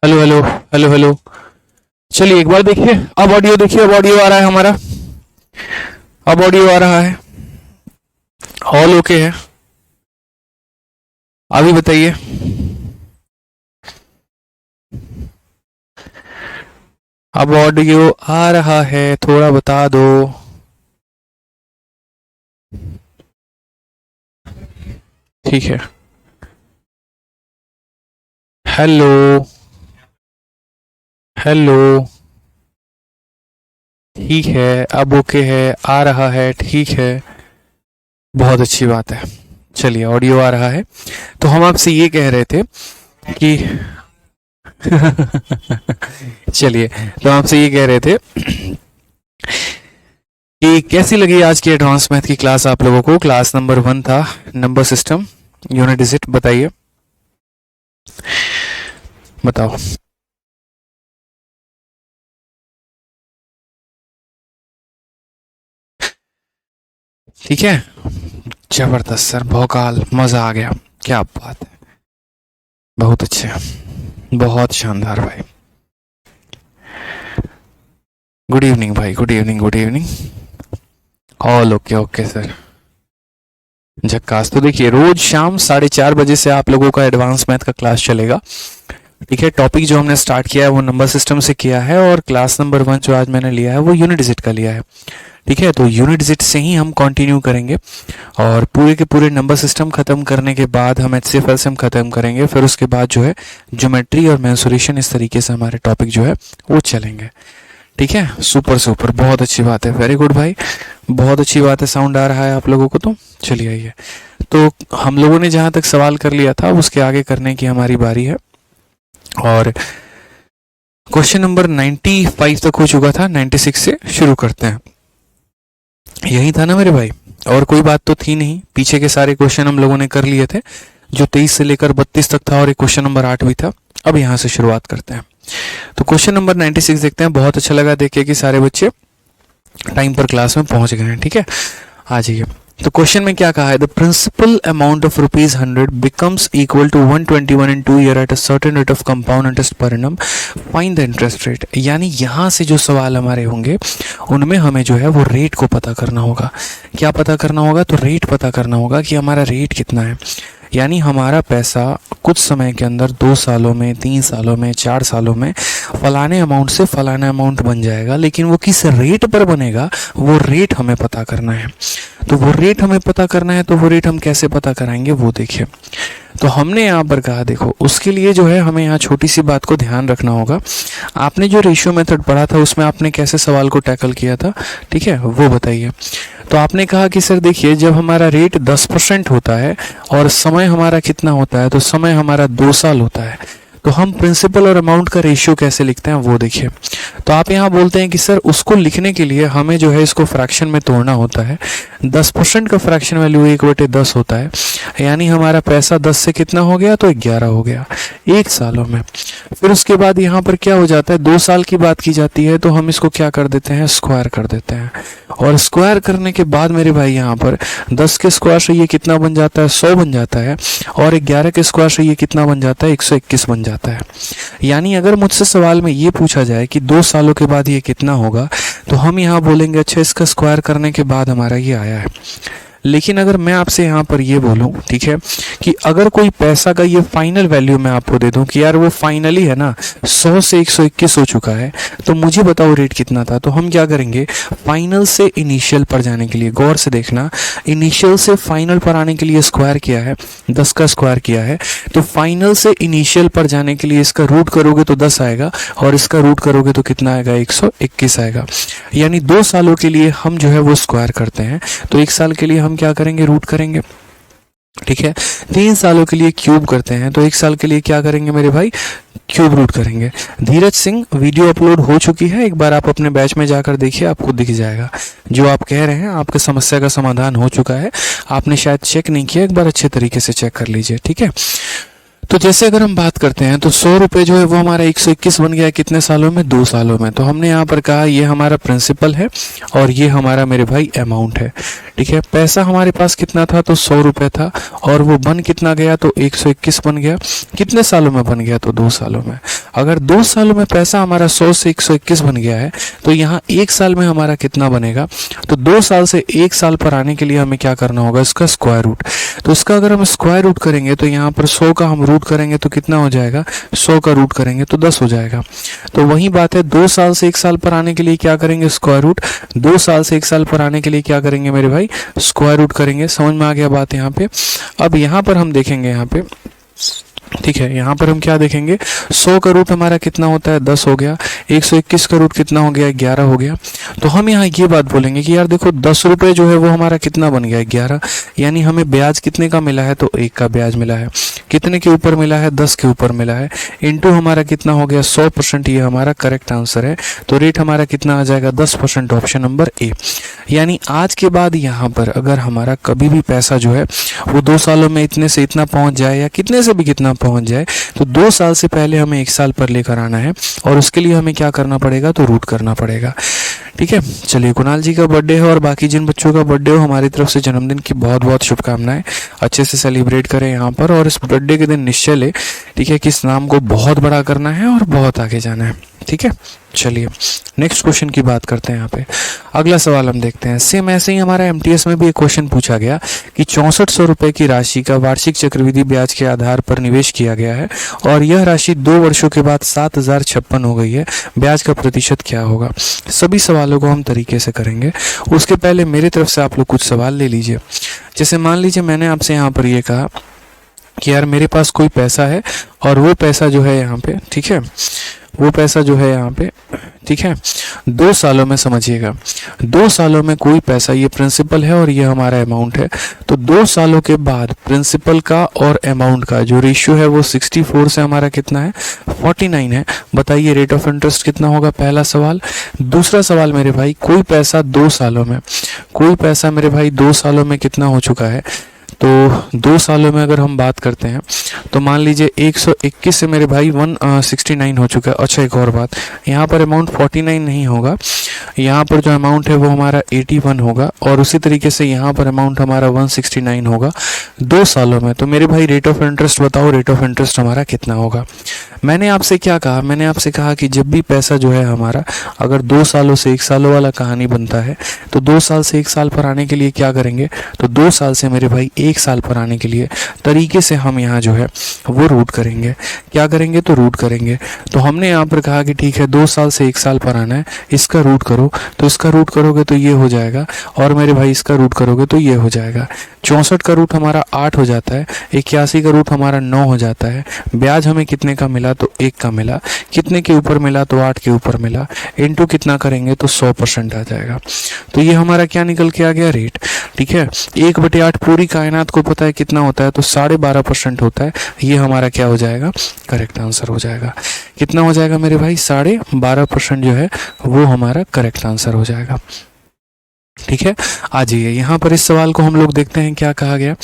Hello hello hello hello. चलिए एक बार देखिए, अब ऑडियो देखिए, अब ऑडियो आ रहा है हमारा, अब ऑडियो आ रहा है, ऑल ओके है। अभी बताइए। अब ऑडियो आ रहा है, थोड़ा बता दो। ठीक है। Hello hello. ठीक है, अब ओके है, आ रहा है, ठीक है, बहुत अच्छी बात है। चलिए ऑडियो आ रहा है। तो हम आपसे ये कह रहे थे कि चलिए, तो आपसे ये कह रहे थे कि कैसी लगी आज की एडवांस मैथ की क्लास आप लोगों को। क्लास नंबर 1 था, नंबर सिस्टम, यूनिट डिजिट। बताइए, बताओ। ठीक है, जबरदस्त सर, भौकाल, मजा आ गया, क्या बात है, बहुत अच्छे, बहुत शानदार भाई। गुड इवनिंग भाई, good evening, good evening. All okay okay sir, झक्कास। तो देखिए, रोज शाम 4:30 बजे से आप लोगों का एडवांस मैथ का क्लास चलेगा। ठीक है, टॉपिक जो हमने स्टार्ट किया है वो नंबर सिस्टम से किया है, और क्लास नंबर 1 जो आज मैंने लिया है वो यूनिट डिजिट का लिया है। ठीक है, तो यूनिट डिजिट से ही हम कंटिन्यू करेंगे, और पूरे के पूरे नंबर सिस्टम खत्म करने के बाद हम HCF एलसीएम खत्म करेंगे। फिर उसके बाद जो है ज्योमेट्री और मेंसुरेशन, इस तरीके से हमारे टॉपिक जो है वो चलेंगे। ठीक है, सुपर सुपर, बहुत अच्छी बात है, वेरी गुड भाई, बहुत अच्छी बात है। साउंड आ रहा है आप लोगों को तो चलिए आइए। तो हम लोगों ने जहाँ तक सवाल कर लिया था उसके आगे करने की हमारी बारी है, और क्वेश्चन नंबर 95 तक हो चुका था, 96 से शुरू करते हैं। यही था ना मेरे भाई, और कोई बात तो थी नहीं, पीछे के सारे क्वेश्चन हम लोगों ने कर लिए थे, जो 23 से लेकर 32 तक था, और एक क्वेश्चन नंबर 8 भी था। अब यहाँ से शुरुआत करते हैं। तो क्वेश्चन नंबर 96 देखते हैं। बहुत अच्छा लगा देख के कि सारे बच्चे टाइम पर क्लास में पहुंच गए हैं। ठीक है, आ जाइए। तो क्वेश्चन में क्या कहा है, the principal amount of ₹100 becomes equal to 121 in 2 year at a certain rate of compound interest per annum, find the interest rate. यानी यहाँ से जो सवाल हमारे होंगे उनमें हमें जो है वो रेट को पता करना होगा। क्या पता करना होगा, तो रेट पता करना होगा कि हमारा रेट कितना है। यानी हमारा पैसा कुछ समय के अंदर 2 सालों में, 3 सालों में, 4 सालों में फलाने अमाउंट से फलाने अमाउंट बन जाएगा, लेकिन वो किस रेट पर बनेगा वो रेट हमें पता करना है। तो वो रेट हमें पता करना है, तो वो रेट हम कैसे पता कराएंगे वो देखिए। तो हमने यहाँ पर कहा, देखो उसके लिए जो है हमें यहाँ छोटी सी बात को ध्यान रखना होगा। आपने जो रेशियो मेथड पढ़ा था उसमें आपने कैसे सवाल को टैकल किया था, ठीक है, वो बताइए। तो आपने कहा कि सर देखिए, जब हमारा रेट 10% होता है और समय हमारा कितना होता है, तो समय हमारा 2 साल होता है, तो हम प्रिंसिपल और अमाउंट का रेशियो कैसे लिखते हैं वो देखिए। तो आप यहाँ बोलते हैं कि सर उसको लिखने के लिए हमें जो है इसको फ्रैक्शन में तोड़ना होता है। 10% का फ्रैक्शन वैल्यू 1/10 होता है, यानी हमारा पैसा 10 से कितना हो गया, तो 11 हो गया 1 सालों में। फिर उसके बाद यहाँ पर क्या हो जाता है, 2 साल की बात की जाती है, तो हम इसको क्या कर देते हैं, स्क्वायर कर देते हैं। और स्क्वायर करने के बाद मेरे भाई यहाँ पर 10 के स्क्वायर से ये कितना बन जाता है, 100 बन जाता है, और 11 के स्क्वायर से ये कितना बन जाता है, 121 बन जाता है। यानी अगर मुझसे सवाल में ये पूछा जाए कि 2 सालों के बाद ये कितना होगा, तो हम यहाँ बोलेंगे अच्छा इसका स्क्वायर करने के बाद हमारा ये आया है। लेकिन अगर मैं आपसे यहाँ पर ये बोलूँ, ठीक है, कि अगर कोई पैसा का ये फाइनल वैल्यू मैं आपको दे दूँ कि यार वो फाइनली है ना 100 से 121 हो चुका है, तो मुझे बताओ रेट कितना था, तो हम क्या करेंगे, फाइनल से इनिशियल पर जाने के लिए, गौर से देखना, इनिशियल से फाइनल पर आने के लिए स्क्वायर किया है, 10 का स्क्वायर किया है, तो फाइनल से इनिशियल पर जाने के लिए इसका रूट करोगे तो 10 आएगा, और इसका रूट करोगे तो कितना आएगा, 121 आएगा। यानी 2 सालों के लिए हम जो है वो स्क्वायर करते हैं, तो 1 साल के लिए हम क्या करेंगे, रूट करेंगे। ठीक है, 3 सालों के लिए क्यूब करते हैं, तो 1 साल के लिए क्या करेंगे मेरे भाई, क्यूब रूट करेंगे। धीरज सिंह, वीडियो अपलोड हो चुकी है, एक बार आप अपने बैच में जाकर देखिए, आपको दिख जाएगा जो आप कह रहे हैं, आपके समस्या का समाधान हो चुका है। आपने शायद चेक नहीं किया, एक बार अच्छे तरीके से चेक कर लीजिए। ठीक है, तो जैसे अगर हम बात करते हैं तो 100 रुपये जो है वो हमारा 121 बन गया है कितने सालों में, 2 सालों में। तो हमने यहाँ पर कहा ये हमारा प्रिंसिपल है और ये हमारा मेरे भाई अमाउंट है। ठीक है, पैसा हमारे पास कितना था, तो 100 रुपये था, और वो बन कितना गया, तो 121 बन गया। कितने सालों में बन गया, तो 2 सालों में। अगर 2 सालों में पैसा हमारा 100 से 121 बन गया है, तो यहाँ 1 साल में हमारा कितना बनेगा, तो 2 साल से 1 साल पर आने के लिए हमें क्या करना होगा, इसका स्क्वायर रूट। तो इसका अगर हम स्क्वायर रूट करेंगे तो यहाँ पर 100 का हम रूट करेंगे तो कितना हो जाएगा, 100 का रूट करेंगे तो 10 हो जाएगा। तो वही बात है, 2 साल से 1 साल पर आने के लिए क्या करेंगे, स्क्वायर रूट। 2 साल से 1 साल पर आने के लिए क्या करेंगे मेरे भाई, स्क्वायर रूट करेंगे। समझ में आ गया बात यहाँ पे। अब यहाँ पर हम देखेंगे यहाँ पे, ठीक है, यहाँ पर हम क्या देखेंगे, 100 का रूट हमारा कितना होता है, 10 हो गया। 121 का रूट कितना हो गया, 11 हो गया। तो हम यहाँ ये बात बोलेंगे कि यार देखो 10 रुपये जो है वो हमारा कितना बन गया, 11। यानी हमें ब्याज कितने का मिला है, तो 1 का ब्याज मिला है। कितने के ऊपर मिला है, 10 के ऊपर मिला है। इंटू हमारा कितना हो गया, 100%। ये हमारा करेक्ट आंसर है। तो रेट हमारा कितना आ जाएगा, 10%, ऑप्शन नंबर ए। यानी आज के बाद यहाँ पर अगर हमारा कभी भी पैसा जो है वो 2 सालों में इतने से इतना पहुंच जाए या कितने से भी कितना पहुंच जाए, तो 2 साल से पहले हमें 1 साल पर लेकर आना है, और उसके लिए हमें क्या करना पड़ेगा, तो रूट करना पड़ेगा। ठीक है, चलिए, कुणाल जी का बर्थडे है और बाकी जिन बच्चों का बर्थडे हो, हमारी तरफ से जन्मदिन की बहुत बहुत शुभकामनाएं। अच्छे से सेलिब्रेट करें यहाँ पर, और इस बर्थडे के दिन निश्चय ले, ठीक है, कि इस नाम को बहुत बड़ा करना है और बहुत आगे जाना है। ठीक है, चलिए नेक्स्ट क्वेश्चन की बात करते हैं। यहाँ पे अगला सवाल हम देखते हैं। सेम ऐसे ही हमारा एमटीएस में भी एक क्वेश्चन पूछा गया कि 6400 रुपये की राशि का वार्षिक चक्रवृद्धि ब्याज के आधार पर निवेश किया गया है, और यह राशि 2 वर्षों के बाद 7056 हो गई है। ब्याज का प्रतिशत क्या होगा। सभी सवालों को हम तरीके से करेंगे। उसके पहले मेरी तरफ से आप लोग कुछ सवाल ले लीजिए। जैसे मान लीजिए मैंने आपसे यहाँ पर ये कहा कि यार मेरे पास कोई पैसा है, और वो पैसा जो है यहाँ पे, ठीक है, वो पैसा जो है यहाँ पे, ठीक है, 2 सालों में, समझिएगा, 2 सालों में कोई पैसा, ये प्रिंसिपल है और ये हमारा अमाउंट है। तो 2 सालों के बाद प्रिंसिपल का और अमाउंट का जो रेशियो है वो 64 से हमारा कितना है, 49 है। बताइए रेट ऑफ इंटरेस्ट कितना होगा, पहला सवाल। दूसरा सवाल मेरे भाई, कोई पैसा 2 सालों में, कोई पैसा मेरे भाई 2 सालों में कितना हो चुका है, तो 2 सालों में अगर हम बात करते हैं तो मान लीजिए 121 से मेरे भाई 169 हो चुका है। अच्छा, एक और बात, यहाँ पर अमाउंट 49 नहीं होगा, यहाँ पर जो अमाउंट है वो हमारा 81 होगा, और उसी तरीके से यहाँ पर अमाउंट हमारा 169 होगा 2 सालों में। तो मेरे भाई रेट ऑफ इंटरेस्ट बताओ, रेट ऑफ इंटरेस्ट हमारा कितना होगा। मैंने आपसे क्या कहा, मैंने आपसे कहा कि जब भी पैसा जो है हमारा अगर 2 सालों से 1 सालों वाला कहानी बनता है, तो 2 साल से 1 साल पर आने के लिए क्या करेंगे, तो 2 साल से मेरे भाई 1 साल पर आने के लिए तरीके से हम यहाँ जो है वो रूट करेंगे। क्या करेंगे, तो रूट करेंगे। तो हमने यहाँ पर कहा कि ठीक है 2 साल से 1 साल पर आना है, इसका रूट करो, तो इसका रूट करोगे तो ये हो जाएगा, और मेरे भाई इसका रूट करोगे तो ये हो जाएगा। 64 का रूट हमारा 8 हो जाता है, 81 का रूट हमारा 9 हो जाता है। ब्याज हमें कितने का मिला, तो 1 का मिला। कितने के ऊपर मिला, तो 8 के ऊपर मिला। इनटू कितना करेंगे, तो 100% आ जाएगा। तो ये हमारा क्या निकल के आ गया, रेट। ठीक है, 1/8 पूरी कायनात को पता है कितना होता है, तो 12.5% होता है। ये हमारा क्या हो जाएगा, करेक्ट आंसर हो जाएगा। कितना हो जाएगा मेरे भाई, 12.5% जो है वो हमारा करेक्ट आंसर हो जाएगा। ठीक है, आ जाइए यहाँ पर इस सवाल को हम लोग देखते हैं क्या कहा गया।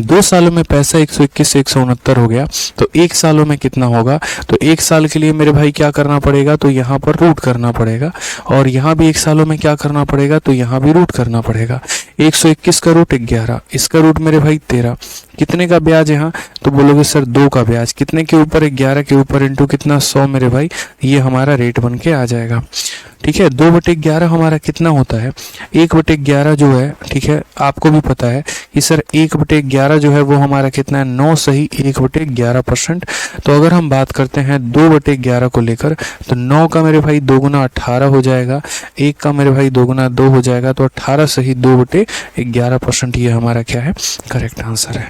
2 सालों में पैसा 121 से 169 हो गया, तो 1 सालों में कितना होगा, तो 1 साल के लिए मेरे भाई क्या करना पड़ेगा, तो यहाँ पर रूट करना पड़ेगा, और यहाँ भी 1 सालों में क्या करना पड़ेगा, तो यहाँ भी रूट करना पड़ेगा। 121 का रूट 11, इसका रूट मेरे भाई 13। कितने का ब्याज यहाँ, तो बोलोगे सर 2 का ब्याज। कितने के ऊपर, 11 के ऊपर, इंटू कितना, 100 मेरे भाई, ये हमारा रेट बन के आ जाएगा। ठीक है, 2/11 हमारा कितना होता है, 1/11 जो है, ठीक है, आपको भी पता है कि सर 1/11 जो है वो हमारा कितना है, 9 सही 1/11%। तो अगर हम बात करते हैं 2/11 को लेकर, तो 9 का मेरे भाई 2 गुना 18 हो जाएगा, 1 का मेरे भाई 2 गुना 2 हो जाएगा, तो 18 सही 2/11%। ये हमारा क्या है, करेक्ट आंसर है।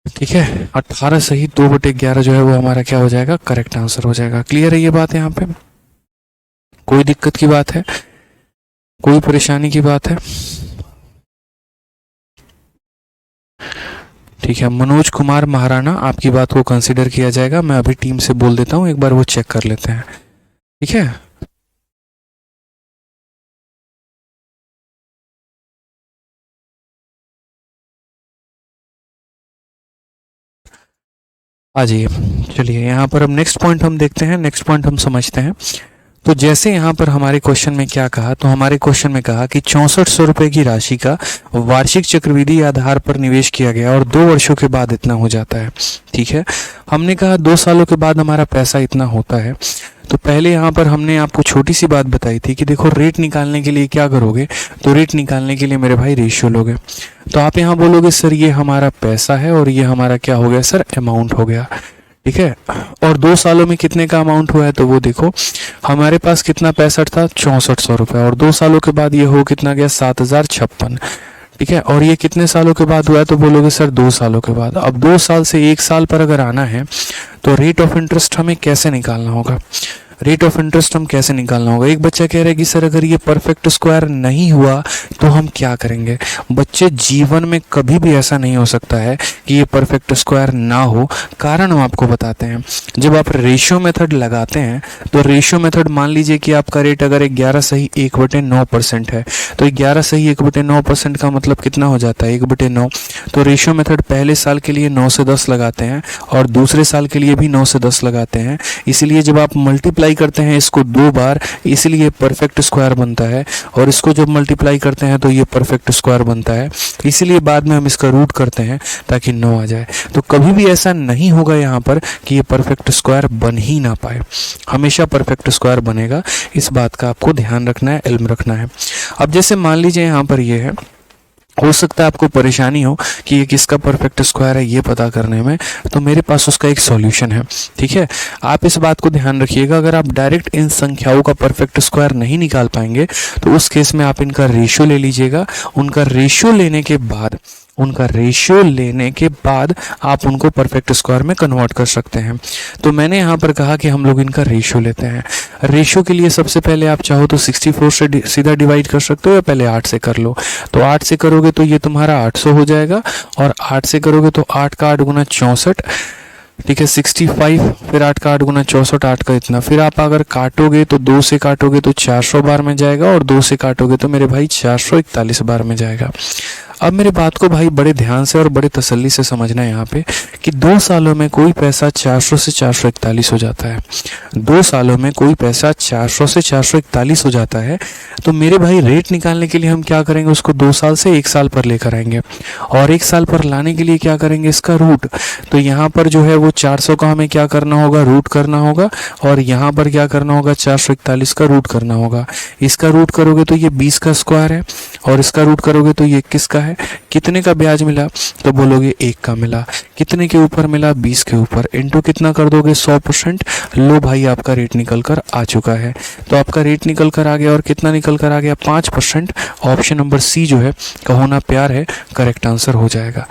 ठीक है, 18 सही 2/11 जो है वो हमारा क्या हो जाएगा, करेक्ट आंसर हो जाएगा। क्लियर है ये बात यहाँ पे, कोई दिक्कत की बात है, कोई परेशानी की बात है। ठीक है, मनोज कुमार महाराणा, आपकी बात को कंसीडर किया जाएगा। मैं अभी टीम से बोल देता हूँ, एक बार वो चेक कर लेते हैं। ठीक है, आ जाइए। चलिए यहाँ पर अब नेक्स्ट पॉइंट हम देखते हैं, नेक्स्ट पॉइंट हम समझते हैं। तो जैसे यहाँ पर हमारे क्वेश्चन में क्या कहा, तो हमारे क्वेश्चन में कहा कि 6400 रुपये की राशि का वार्षिक चक्रवृद्धि आधार पर निवेश किया गया और 2 वर्षों के बाद इतना हो जाता है। ठीक है, हमने कहा 2 सालों के बाद हमारा पैसा इतना होता है। तो पहले यहाँ पर हमने आपको छोटी सी बात बताई थी कि देखो रेट निकालने के लिए क्या करोगे, तो रेट निकालने के लिए मेरे भाई रेशियो लोगे। तो आप यहाँ बोलोगे सर ये हमारा पैसा है और ये हमारा क्या हो गया सर, अमाउंट हो गया। ठीक है, और 2 सालों में कितने का अमाउंट हुआ है, तो वो देखो हमारे पास कितना 65 था, 6400 रुपये, और 2 सालों के बाद ये हो कितना गया, 7056। ठीक है, और ये कितने सालों के बाद हुआ है, तो बोलोगे सर 2 सालों के बाद। अब 2 साल से 1 साल पर अगर आना है तो रेट ऑफ इंटरेस्ट हमें कैसे निकालना होगा, रेट ऑफ इंटरेस्ट हम कैसे निकालना होगा। एक बच्चा कह रहा है कि सर अगर ये परफेक्ट स्क्वायर नहीं हुआ तो हम क्या करेंगे। बच्चे जीवन में कभी भी ऐसा नहीं हो सकता है कि ये परफेक्ट स्क्वायर ना हो, कारण हम आपको बताते हैं। जब आप रेशियो मेथड लगाते हैं तो रेशियो मेथड, मान लीजिए कि आपका रेट अगर 11 सही 1/9% है, तो 11 सही 1/9% का मतलब कितना हो जाता है, 1/9। तो रेशियो मेथड पहले साल के लिए 9 से 10 लगाते हैं और दूसरे साल के लिए भी 9 से 10 लगाते हैं। इसलिए जब आप मल्टीप्लाई करते हैं इसको 2 बार, इसलिए परफेक्ट स्क्वायर बनता है, और इसको जब मल्टीप्लाई करते हैं तो ये परफेक्ट स्क्वायर बनता है। इसलिए बाद में हम इसका रूट करते हैं ताकि 9 आ जाए। तो कभी भी ऐसा नहीं होगा यहाँ पर कि ये परफेक्ट स्क्वायर बन ही ना पाए, हमेशा परफेक्ट स्क्वायर बनेगा। इस बात का आपको ध्यान रखना है, इल्म रखना है। अब जैसे मान लीजिए यहाँ पर ये है, हो सकता है आपको परेशानी हो कि ये किसका परफेक्ट स्क्वायर है ये पता करने में, तो मेरे पास उसका एक सॉल्यूशन है। ठीक है, आप इस बात को ध्यान रखिएगा, अगर आप डायरेक्ट इन संख्याओं का परफेक्ट स्क्वायर नहीं निकाल पाएंगे तो उस केस में आप इनका रेशियो ले लीजिएगा। उनका रेशियो लेने के बाद आप उनको परफेक्ट स्क्वायर में कन्वर्ट कर सकते हैं। तो मैंने यहाँ पर कहा कि हम लोग इनका रेशियो लेते हैं। रेशियो के लिए सबसे पहले आप चाहो तो 64 से सीधा डिवाइड कर सकते हो, या पहले 8 से कर लो। तो 8 से करोगे तो ये तुम्हारा 800 हो जाएगा, और 8 से करोगे तो 8 का 8 गुना 64, ठीक है 65, फिर 8 का 8 गुना 64, 8 का इतना। फिर आप अगर काटोगे तो 2 से काटोगे तो 400 बार में जाएगा, और 2 से काटोगे तो मेरे भाई 441 बार में जाएगा। अब मेरे बात को भाई बड़े ध्यान से और बड़े तसल्ली से समझना है यहाँ पे कि 2 सालों में कोई पैसा 400 से 441 हो जाता है। 2 सालों में कोई पैसा 400 से 441 हो जाता है। तो मेरे भाई रेट निकालने के लिए हम क्या करेंगे, उसको 2 साल से 1 साल पर लेकर आएंगे, और 1 साल पर लाने के लिए क्या करेंगे, इसका रूट। तो यहाँ पर जो है वो 400 का हमें क्या करना होगा, रूट करना होगा, और यहाँ पर क्या करना होगा, 441 का रूट करना होगा। इसका रूट करोगे तो ये 20 का स्क्वायर है, और इसका रूट करोगे तो ये 21 का है। कितने का ब्याज मिला, तो बोलोगे 1 का मिला। कितने के ऊपर मिला, 20 के ऊपर। इनटू कितना कर दोगे, 100%। लो भाई आपका रेट निकल कर आ चुका है। तो आपका रेट निकल कर आ गया, और कितना निकल कर आ गया, 5%। ऑप्शन नंबर सी जो है, कहो ना प्यार है, करेक्ट आंसर हो जाएगा।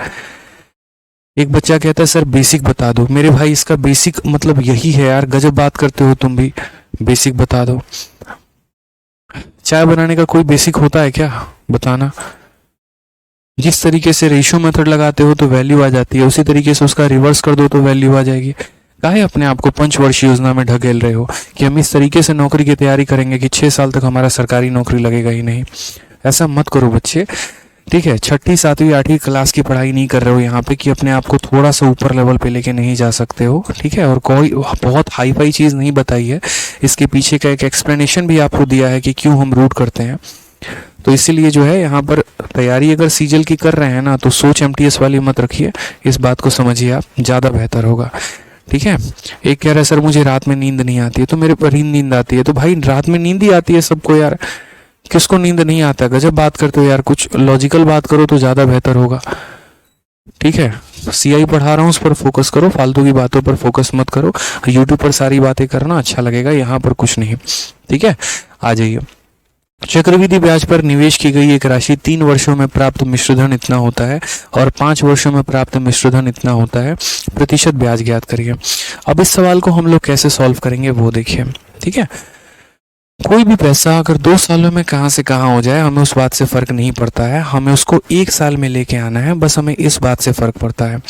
एक बच्चा कहता है सर बेसिक बता दो। मेरे भाई इसका बेसिक मतलब यही है यार, गजब बात करते हो तुम भी, बेसिक बता दो। चाय बनाने का कोई बेसिक होता है क्या, बताना। जिस तरीके से रेशियो मेथड लगाते हो तो वैल्यू आ जाती है, उसी तरीके से उसका रिवर्स कर दो तो वैल्यू आ जाएगी। काहे अपने आप को पंचवर्षीय योजना में ढकेल रहे हो कि हम इस तरीके से नौकरी की तैयारी करेंगे कि 6 साल तक हमारा सरकारी नौकरी लगेगा ही नहीं। ऐसा मत करो बच्चे, ठीक है। 6ठी 7वीं 8वीं क्लास की पढ़ाई नहीं कर रहे हो यहाँ पे कि अपने आप को थोड़ा सा ऊपर लेवल पे लेके नहीं जा सकते हो, ठीक है। और कोई बहुत हाई फाई चीज़ नहीं बताई है, इसके पीछे का एक एक्सप्लेनेशन भी आपको दिया है कि क्यों हम रूट करते हैं। तो इसीलिए जो है यहाँ पर तैयारी अगर सीजल की कर रहे हैं ना, तो सोच एमटीएस वाली मत रखिए, इस बात को समझिए आप, ज़्यादा बेहतर होगा, ठीक है। एक कह रहा है सर मुझे रात में नींद नहीं आती है, तो मेरे पर नींद आती है। तो भाई रात में नींद ही आती है सबको यार, किसको नींद नहीं आता। गजब बात करते हो यार, कुछ लॉजिकल बात करो तो ज़्यादा बेहतर होगा, ठीक है। सीआई पढ़ा रहा हूँ, उस पर फोकस करो, फालतू की बातों पर फोकस मत करो। यूट्यूब पर सारी बातें करना अच्छा लगेगा, यहाँ पर कुछ नहीं, ठीक है। आ जाइए। चक्रवृद्धि ब्याज पर निवेश की गई एक राशि 3 वर्षों में प्राप्त मिश्रधन इतना होता है और 5 वर्षों में प्राप्त मिश्रधन इतना होता है, प्रतिशत ब्याज ज्ञात करिए। अब इस सवाल को हम लोग कैसे सॉल्व करेंगे वो देखिए, ठीक है। कोई भी पैसा अगर 2 सालों में कहाँ से कहाँ हो जाए, हमें उस बात से फर्क नहीं पड़ता है, हमें उसको 1 साल में लेके आना है, बस हमें इस बात से फर्क पड़ता है।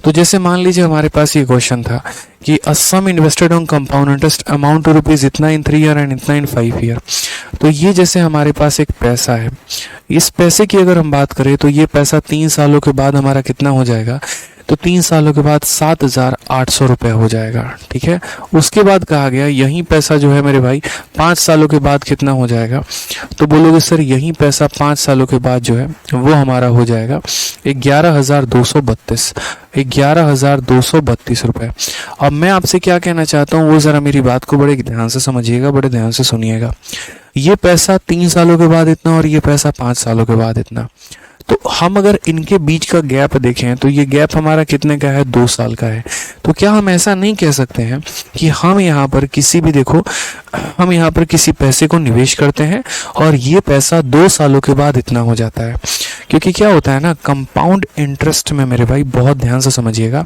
तो जैसे मान लीजिए हमारे पास ये क्वेश्चन था कि a sum invested on compound interest amount to rupees इतना इन 3 ईयर एंड इतना इन 5 ईयर। तो ये जैसे हमारे पास एक पैसा है, इस पैसे की अगर हम बात करें तो ये पैसा 3 सालों के बाद हमारा कितना हो जाएगा, तो 3 सालों के बाद 7,800 रुपये हो जाएगा। ठीक है, उसके बाद कहा गया यही पैसा जो है मेरे भाई 5 सालों के बाद कितना हो जाएगा, तो बोलोगे सर यही पैसा 5 सालों के बाद जो है वो हमारा हो जाएगा 11,232 रुपये। अब मैं आपसे क्या कहना चाहता हूँ वो ज़रा मेरी बात को बड़े ध्यान से समझिएगा, बड़े ध्यान से सुनिएगा। ये पैसा 3 सालों के बाद इतना और ये पैसा 5 सालों के बाद इतना, तो हम अगर इनके बीच का गैप देखें तो ये गैप हमारा कितने का है, 2 साल का है। तो क्या हम ऐसा नहीं कह सकते हैं कि हम यहाँ पर किसी भी, देखो हम यहाँ पर किसी पैसे को निवेश करते हैं और ये पैसा 2 सालों के बाद इतना हो जाता है। क्योंकि क्या होता है ना, कंपाउंड इंटरेस्ट में मेरे भाई बहुत ध्यान से समझिएगा,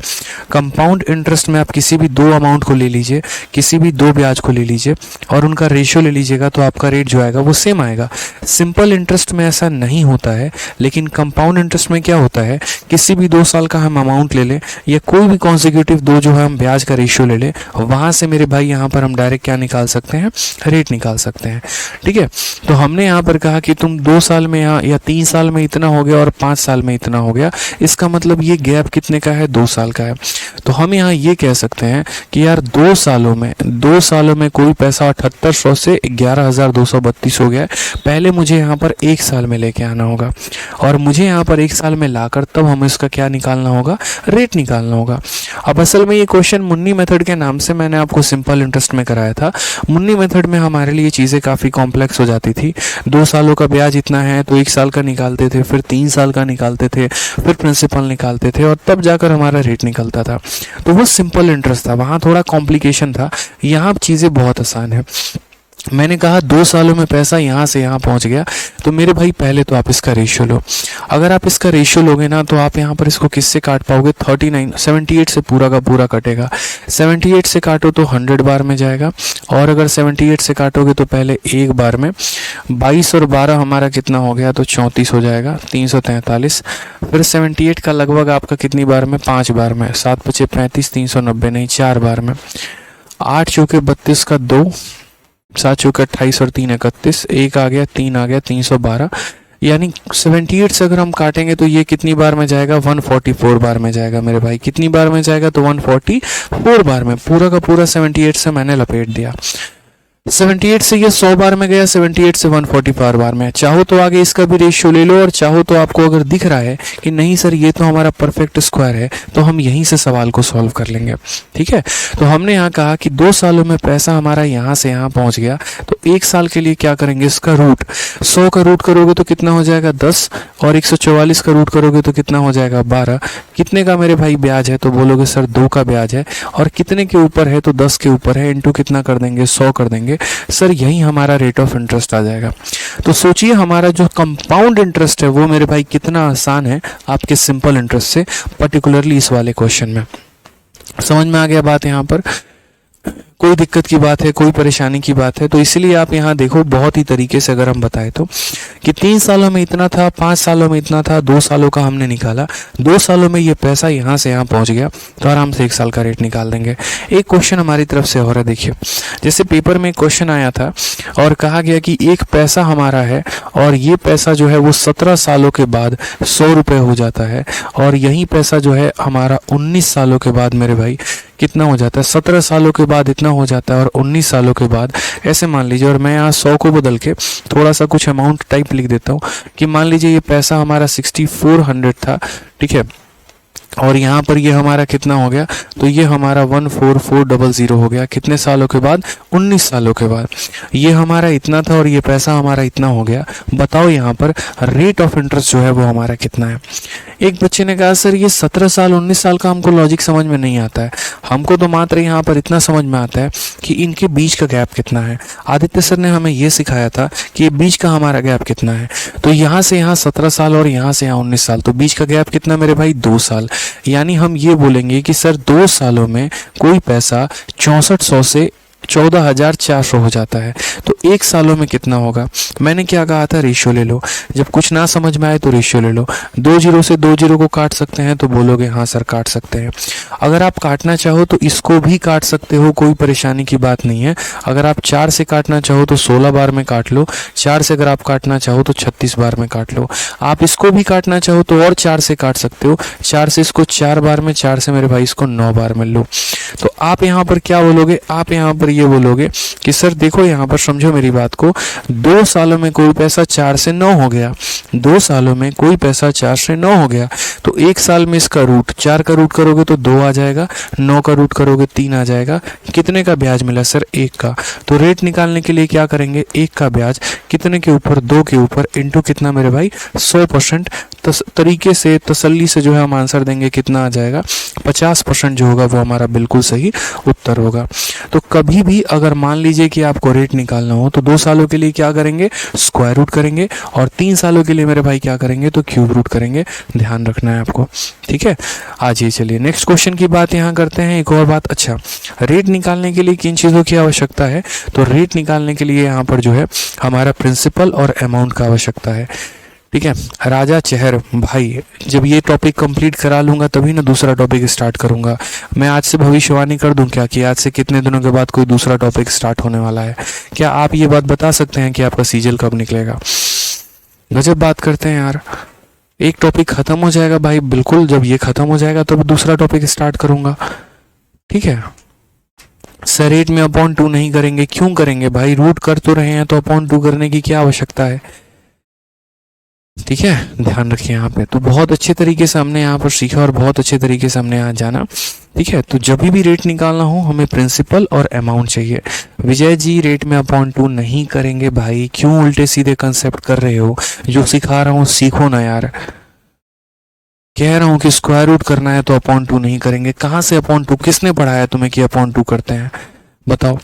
कंपाउंड इंटरेस्ट में आप किसी भी 2 अमाउंट को ले लीजिए, किसी भी 2 ब्याज को ले लीजिए और उनका रेशियो ले लीजिएगा तो आपका रेट जो आएगा वो सेम आएगा। सिंपल इंटरेस्ट में ऐसा नहीं होता है, लेकिन कंपाउंड इंटरेस्ट में क्या होता है, किसी भी 2 साल का हम अमाउंट ले लें या कोई भी कॉन्सिक्यूटिव 2 जो है हम ब्याज का रेशियो ले लें, वहाँ से मेरे भाई यहाँ पर हम डायरेक्ट क्या निकाल सकते हैं, रेट निकाल सकते हैं। ठीक है, तो हमने यहाँ पर कहा कि तुम 2 साल में या 3 साल में इतना हो गया और 5 साल में इतना हो गया, इसका मतलब ये गैप कितने का है, 2 साल का है। तो हम यहाँ ये कह सकते हैं कि यार 2 सालों में कोई पैसा 7800 से 11,232 हो गया है। पहले मुझे यहाँ पर 1 साल में लेके आना होगा और मुझे यहाँ पर 1 साल में लाकर तब हमें इसका क्या निकालना होगा, रेट निकालना होगा। अब असल में ये क्वेश्चन मुन्नी मेथड के नाम से मैंने आपको सिंपल इंटरेस्ट में कराया था। मुन्नी मेथड में हमारे लिए चीज़ें काफ़ी कॉम्प्लेक्स हो जाती थी। 2 सालों का ब्याज इतना है तो 1 साल का निकालते थे, फिर 3 साल का निकालते थे, फिर प्रिंसिपल निकालते थे और तब जाकर हमारा रेट निकलता था। तो वो सिंपल इंटरेस्ट था, वहाँ थोड़ा कॉम्प्लिकेशन था, यहाँ चीज़ें बहुत आसान है। मैंने कहा 2 सालों में पैसा यहाँ से यहाँ पहुँच गया, तो मेरे भाई पहले तो आप इसका रेशियो लो। अगर आप इसका रेशियो लोगे ना तो आप यहाँ पर इसको किससे काट पाओगे, 78 से पूरा का पूरा कटेगा। 78 से काटो तो 100 बार में जाएगा और अगर 78 से काटोगे तो पहले 1 बार में 22 और 12 हमारा कितना हो गया, तो 34 हो जाएगा, 343। फिर 78 का लगभग आपका कितनी बार में, 5 बार में, 7 × 5 = 35, 390 नहीं 4 बार में, 8 × 32 का 2, 7 × 28 और 3 = 31, 1 आ गया, 3 आ गया, 312। यानी 78 से अगर हम काटेंगे तो ये कितनी बार में जाएगा, 144 बार में जाएगा मेरे भाई। कितनी बार में जाएगा, तो 144 बार में। पूरा का पूरा 78 से मैंने लपेट दिया। 78 से ये 100 बार में गया, 78 से 144 बार में। चाहो तो आगे इसका भी रेशियो ले लो और चाहो तो आपको अगर दिख रहा है कि नहीं सर ये तो हमारा परफेक्ट स्क्वायर है, तो हम यहीं से सवाल को सॉल्व कर लेंगे। ठीक है, तो हमने यहाँ कहा कि 2 सालों में पैसा हमारा यहाँ से यहाँ पहुँच गया, तो 1 साल के लिए क्या करेंगे, इसका रूट 100 का रूट करोगे तो कितना हो जाएगा, 10, और 144 का रूट करोगे तो कितना हो जाएगा, 12। कितने का मेरे भाई ब्याज है, तो बोलोगे सर 2 का ब्याज है, और कितने के ऊपर है, तो 10 के ऊपर है, इंटू कितना कर देंगे, 100 कर देंगे सर, यही हमारा रेट ऑफ इंटरेस्ट आ जाएगा। तो सोचिए हमारा जो कंपाउंड इंटरेस्ट है वो मेरे भाई कितना आसान है आपके सिंपल इंटरेस्ट से, पर्टिकुलरली इस वाले क्वेश्चन में। समझ में आ गया बात यहाँ पर? कोई दिक्कत की बात है, कोई परेशानी की बात है? तो इसलिए आप यहाँ देखो, बहुत ही तरीके से अगर हम बताएं तो कि 3 सालों में इतना था, 5 सालों में इतना था, 2 सालों का हमने निकाला, 2 सालों में ये पैसा यहाँ से यहाँ पहुँच गया, तो आराम से 1 साल का रेट निकाल देंगे। एक क्वेश्चन हमारी तरफ से हो रहा है, देखिए जैसे पेपर में एक क्वेश्चन आया था और कहा गया कि एक पैसा हमारा है और ये पैसा जो है वो 17 सालों के बाद 100 रुपये हो जाता है, और यही पैसा जो है हमारा 19 सालों के बाद मेरे भाई कितना हो जाता है, 17 सालों के बाद इतना हो जाता है और 19 सालों के बाद ऐसे मान लीजिए, और मैं यहाँ 100 को बदल के थोड़ा सा कुछ अमाउंट टाइप लिख देता हूँ कि मान लीजिए ये पैसा हमारा 6400 था, ठीक है, और यहाँ पर ये हमारा कितना हो गया, तो ये हमारा 14400 हो गया। कितने सालों के बाद, 19 सालों के बाद। ये हमारा इतना था और ये पैसा हमारा इतना हो गया। बताओ यहाँ पर रेट ऑफ इंटरेस्ट जो है वो हमारा कितना है। एक बच्चे ने कहा सर ये 17 साल 19 साल का हमको लॉजिक समझ में नहीं आता है, हमको तो मात्र यहाँ पर इतना समझ में आता है कि इनके बीच का गैप कितना है। आदित्य सर ने हमें ये सिखाया था कि ये बीच का हमारा गैप कितना है, तो यहाँ से यहाँ 17 साल और यहाँ से यहाँ 19 साल, तो बीच का गैप कितना मेरे भाई, 2 साल। यानी हम ये बोलेंगे कि सर 2 सालों में कोई पैसा 6400 से 14,400 हो जाता है। तो एक सालों में कितना होगा। मैंने क्या कहा था, रेशियो ले लो। जब कुछ ना समझ में आए तो रेशियो ले लो। 2 जीरो से 2 जीरो को काट सकते हैं तो बोलोगे हाँ सर काट सकते हैं। अगर आप काटना चाहो तो इसको भी काट सकते हो, कोई परेशानी की बात नहीं है। अगर आप 4 से काटना चाहो तो 16 बार में काट लो। 4 से अगर आप काटना चाहो तो 36 बार में काट लो। आप इसको भी काटना चाहो तो और 4 से काट सकते हो। 4 से इसको 4 बार में, 4 से मेरे भाई इसको 9 बार में लो। तो आप यहाँ पर क्या बोलोगे, आप यहाँ पर ये बोलोगे कि सर देखो यहाँ पर समझो मेरी बात को, 2 सालों में कोई पैसा 4 से 9 हो गया। 2 सालों में कोई पैसा 4 से 9 हो गया तो एक साल में इसका रूट, 4 का रूट करोगे तो 2 आ जाएगा, 9 का रूट करोगे 3 आ जाएगा। कितने का ब्याज मिला सर, 1 का। तो रेट निकालने के लिए क्या करेंगे, 1 का ब्याज कितने के ऊपर, 2 के ऊपर, इंटू कितना मेरे भाई 100%। तरीके से तसल्ली से जो है हम आंसर देंगे, कितना आ जाएगा 50% जो होगा वो हमारा बिल्कुल सही उत्तर होगा। तो कभी भी अगर मान लीजिए कि आपको रेट निकालना हो तो 2 सालों के लिए क्या करेंगे, स्क्वायर रूट करेंगे, और 3 सालों के लिए मेरे भाई क्या करेंगे, तो क्यूब रूट करेंगे। ध्यान रखना है आपको, ठीक है। आज ये चलिए नेक्स्ट क्वेश्चन की बात यहाँ करते हैं। एक और बात, अच्छा रेट निकालने के लिए किन चीज़ों की आवश्यकता है, तो रेट निकालने के लिए यहाँ पर जो है हमारा प्रिंसिपल और अमाउंट का आवश्यकता है, ठीक है। राजा चेहर भाई, जब ये टॉपिक कंप्लीट करा लूंगा तभी ना दूसरा टॉपिक स्टार्ट करूंगा। मैं आज से भविष्यवाणी कर दूं क्या कि आज से कितने दिनों के बाद कोई दूसरा टॉपिक स्टार्ट होने वाला है। क्या आप ये बात बता सकते हैं कि आपका सीजल कब निकलेगा। गजब बात करते हैं यार, एक टॉपिक खत्म हो जाएगा भाई, बिल्कुल जब ये खत्म हो जाएगा तब दूसरा टॉपिक स्टार्ट करूंगा, ठीक है। सर रेट में अपॉन 2 नहीं करेंगे, क्यों करेंगे भाई, रूट कर तो रहे हैं तो अपॉन 2 करने की क्या आवश्यकता है, ठीक है। ध्यान रखिए यहाँ पे। तो बहुत अच्छे तरीके से हमने यहाँ पर सीखा और बहुत अच्छे तरीके से हमने यहाँ जाना, ठीक है। तो जब भी रेट निकालना हो हमें प्रिंसिपल और अमाउंट चाहिए। विजय जी रेट में अपॉन 2 नहीं करेंगे भाई, क्यों उल्टे सीधे कंसेप्ट कर रहे हो, जो सिखा रहा हूँ सीखो ना यार। कह रहा हूँ कि स्क्वायर रूट करना है तो अपॉन 2 नहीं करेंगे, कहाँ से अपॉन 2, किसने पढ़ाया तुम्हें कि अपॉन 2 करते हैं, बताओ।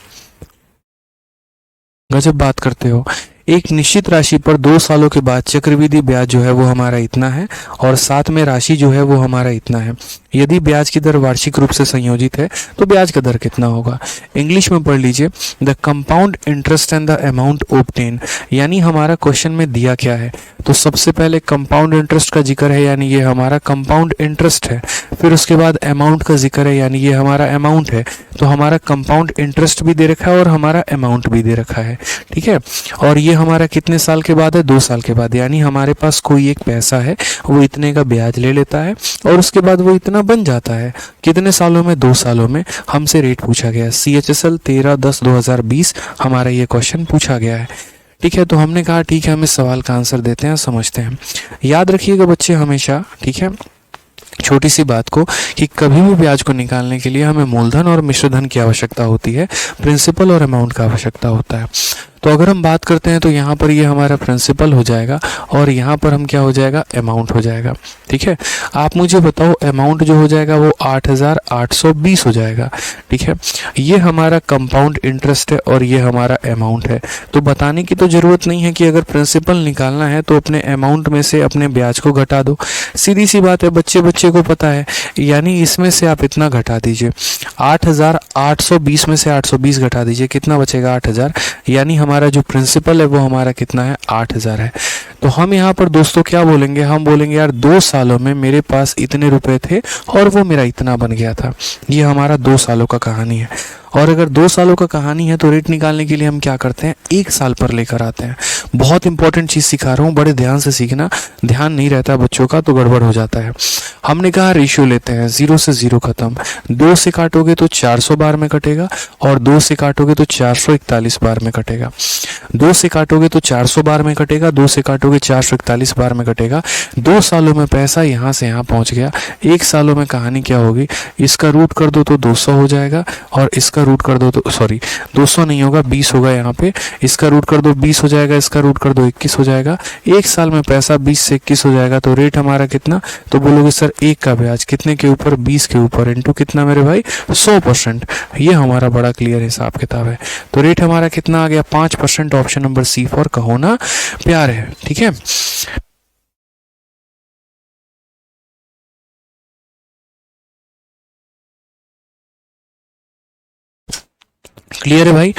गजब बात करते हो। एक निश्चित राशि पर 2 सालों के बाद चक्रवृद्धि ब्याज जो है वो हमारा इतना है और साथ में राशि जो है वो हमारा इतना है। यदि ब्याज की दर वार्षिक रूप से संयोजित है तो ब्याज का दर कितना होगा। इंग्लिश में पढ़ लीजिए, the compound interest and the amount obtain, यानी हमारा क्वेश्चन में दिया क्या है। तो सबसे पहले कंपाउंड इंटरेस्ट का जिक्र है, यानी ये हमारा कंपाउंड इंटरेस्ट है। फिर उसके बाद अमाउंट का जिक्र है, यानी ये हमारा अमाउंट है। तो हमारा कंपाउंड इंटरेस्ट भी दे रखा है और हमारा अमाउंट भी दे रखा है, ठीक है। और ये हमारा कितने साल के बाद है, 2 साल के बाद, यानी हमारे पास कोई एक पैसा है वो इतने का ब्याज ले लेता है और उसके बाद वो इतना बन जाता है। कितने सालों में, 2 सालों में। हमसे रेट पूछा गया CHSL 13/10/2020 हमारा ये क्वेश्चन पूछा गया है, ठीक है। तो हमने कहा ठीक है हम इस सवाल का आंसर देते हैं, समझते हैं। याद रखिएगा बच्चे हमेशा, ठीक है, छोटी सी बात को, कि कभी भी ब्याज को निकालने के लिए हमें मूलधन और मिश्रधन की आवश्यकता होती है, प्रिंसिपल और अमाउंट का आवश्यकता होता है। तो अगर हम बात करते हैं तो यहाँ पर ये हमारा प्रिंसिपल हो जाएगा और यहाँ पर हम क्या हो जाएगा, अमाउंट हो जाएगा, ठीक है। आप मुझे बताओ अमाउंट जो हो जाएगा वो 8,820 हो जाएगा, ठीक है। ये हमारा कंपाउंड इंटरेस्ट है और ये हमारा अमाउंट है। तो बताने की तो ज़रूरत नहीं है कि अगर प्रिंसिपल निकालना है तो अपने अमाउंट में से अपने ब्याज को घटा दो, सीधी सी बात है, बच्चे बच्चे को पता है। यानी इसमें से आप इतना घटा दीजिए, 8,820 में से 820 घटा दीजिए, कितना बचेगा 8,000, यानी हमारा जो प्रिंसिपल है वो हमारा कितना है, 8,000 है। तो हम यहाँ पर दोस्तों क्या बोलेंगे, हम बोलेंगे यार 2 सालों में मेरे पास इतने रुपए थे और वो मेरा इतना बन गया था। ये हमारा 2 सालों का कहानी है। और अगर 2 सालों का कहानी है तो रेट निकालने के लिए हम क्या करते हैं, 1 साल पर लेकर आते हैं। बहुत इंपॉर्टेंट चीज़ सिखा रहा हूँ, बड़े ध्यान से सीखना, ध्यान नहीं रहता बच्चों का तो गड़बड़ हो जाता है। हमने कहा रेशियो लेते हैं, 0 से 0 खत्म, 2 से काटोगे तो 400 बार में कटेगा और 2 से काटोगे तो 441 बार में कटेगा। 2 से काटोगे तो 400 बार में कटेगा, 2 से काटोगे 441 बार में कटेगा। 2 सालों में पैसा यहाँ से यहाँ पहुँच गया। 1 सालों में कहानी क्या होगी, इसका रूट कर दो तो 200 हो जाएगा और इसका रूट कर दो तो सॉरी 200 नहीं होगा, 20 होगा यहाँ पे। इसका रूट कर दो 20 हो जाएगा, इसका रूट कर दो 21 हो जाएगा। 1 साल में पैसा 20 से 21 हो जाएगा। तो रेट हमारा कितना, तो बोलोगे सर 1 का ब्याज कितने के ऊपर, 20 के ऊपर, इंटू कितना मेरे भाई 100%। ये हमारा बड़ा क्लियर हिसाब किताब है। तो रेट हमारा कितना आ गया, 5%। ऑप्शन नंबर सी फॉर कहो ना प्यार है, ठीक है। क्लियर है भाई,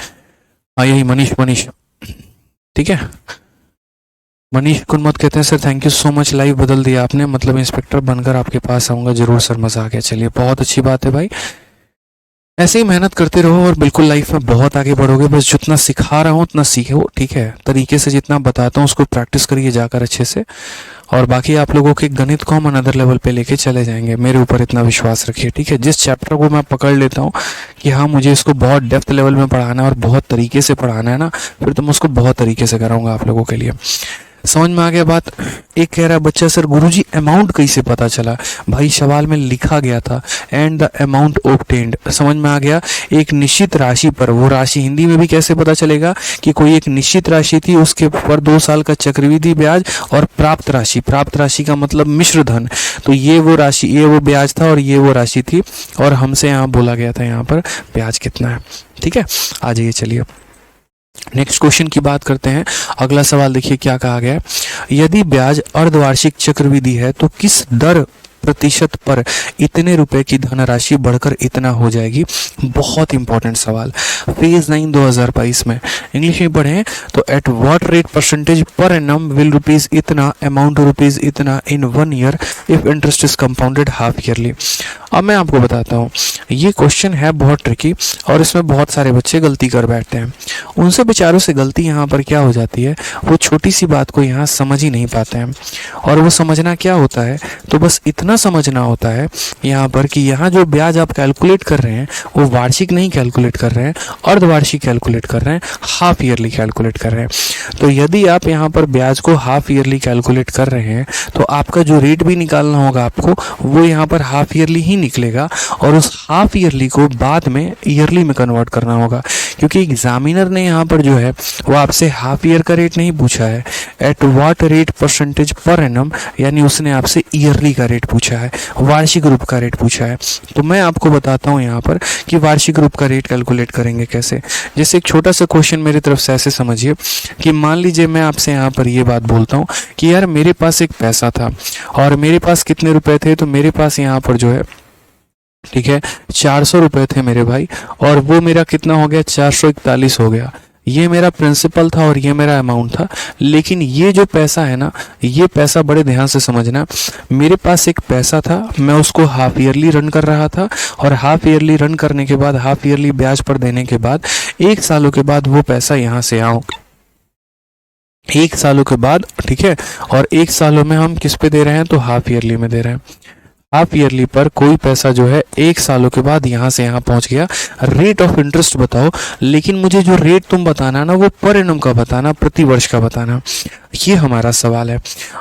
हाँ यही मनीष ठीक है। मनीष कुनमत कहते हैं sir thank you so much, live बदल दिया आपने, मतलब इंस्पेक्टर बनकर आपके पास आऊँगा जरूर सर, मज़ा आ गया। चलिए बहुत अच्छी बात है भाई, ऐसे ही मेहनत करते रहो और बिल्कुल लाइफ में बहुत आगे बढ़ोगे। बस जितना सिखा रहा हूँ उतना सीखो, ठीक है, तरीके से जितना बताता हूँ उसको प्रैक्टिस करिए जाकर अच्छे से, और बाकी आप लोगों के गणित को हम अनदर लेवल पे लेके चले जाएंगे, मेरे ऊपर इतना विश्वास रखिए, ठीक है। जिस चैप्टर को मैं पकड़ लेता हूँ कि हाँ मुझे इसको बहुत डेप्थ लेवल में पढ़ाना है और बहुत तरीके से पढ़ाना है ना, फिर तो मैं उसको बहुत तरीके से कराऊंगा आप लोगों के लिए। समझ में आ गया बात। एक कह रहा है बच्चा सर गुरुजी अमाउंट कैसे पता चला, भाई सवाल में लिखा गया था एंड द अमाउंट ऑब्टेन्ड, समझ में आ गया। एक निश्चित राशि पर, वो राशि हिंदी में भी कैसे पता चलेगा कि कोई एक निश्चित राशि थी, उसके पर 2 साल का चक्रवृद्धि ब्याज और प्राप्त राशि, प्राप्त राशि का मतलब मिश्र धन, तो ये वो राशि, ये वो ब्याज था और ये वो राशि थी, और हमसे यहाँ बोला गया था यहाँ पर ब्याज कितना है, ठीक है। आ जाइए चलिए नेक्स्ट क्वेश्चन की बात करते हैं। अगला सवाल देखिए क्या कहा गया है, यदि ब्याज अर्धवार्षिक चक्रवृद्धि है तो किस दर प्रतिशत पर इतने रुपए की धनराशि बढ़कर इतना हो जाएगी। बहुत इंपॉर्टेंट सवाल, फेज 9 2022 में इंग्लिश में पढ़े तो eight what rate percentage per annum will rupees इतना अमाउंट रुपीज इतना इन 1 year if interest is compounded half yearly. अब मैं आपको बताता हूँ, ये क्वेश्चन है बहुत ट्रिकी और इसमें बहुत सारे बच्चे गलती कर बैठते हैं। उनसे बेचारों से गलती यहाँ पर क्या हो जाती है, वो छोटी सी बात को यहाँ समझ ही नहीं पाते हैं, और वो समझना क्या होता है, तो बस इतना समझना होता है यहाँ पर कि यहाँ जो ब्याज आप कैलकुलेट कर रहे हैं वो वार्षिक नहीं कैलकुलेट कर रहे हैं, अर्धवार्षिक कैलकुलेट कर रहे हैं, हाफ ईयरली कैलकुलेट कर रहे हैं। तो यदि आप यहाँ पर ब्याज को हाफ ईयरली कैलकुलेट कर रहे हैं तो आपका जो रेट भी निकालना होगा आपको, वो यहाँ पर हाफ ईयरली ही निकलेगा, और उस हाफ ईयरली को बाद में ईयरली में कन्वर्ट करना होगा, क्योंकि एग्जामिनर ने यहाँ पर जो है वो आपसे हाफ ईयर का रेट नहीं पूछा है, eight what rate percentage per annum, यानी उसने आपसे ईयरली का रेट पूछा है, वार्षिक रूप का रेट पूछा है। तो मैं आपको बताता हूँ यहाँ पर कि वार्षिक रूप का रेट कैलकुलेट करेंगे कैसे। जैसे एक छोटा सा क्वेश्चन मेरी तरफ से ऐसे समझिए कि मान लीजिए मैं आपसे यहाँ पर ये बात बोलता हूँ कि यार मेरे पास एक पैसा था और मेरे पास कितने रुपए थे, तो मेरे पास यहाँ पर जो है, ठीक है, 400 रुपए थे मेरे भाई, और वो मेरा कितना हो गया, 441 हो गया। ये मेरा प्रिंसिपल था और ये मेरा अमाउंट था। लेकिन ये जो पैसा है ना, ये पैसा बड़े ध्यान से समझना, मेरे पास एक पैसा था, मैं उसको हाफ ईयरली रन कर रहा था, और हाफ ईयरली रन करने के बाद, हाफ ईयरली ब्याज पर देने के बाद 1 सालों के बाद वो पैसा यहाँ से आओ, 1 सालों के बाद, ठीक है, और 1 सालों में हम किस पे दे रहे हैं, तो हाफ ईयरली में दे रहे हैं। हाफ ईयरली पर कोई पैसा जो है 1 सालों के बाद यहाँ से यहाँ पहुँच गया, रेट ऑफ इंटरेस्ट बताओ, लेकिन मुझे जो रेट तुम बताना ना वो पर एनम का बताना, प्रति वर्ष का बताना, ये हमारा सवाल है।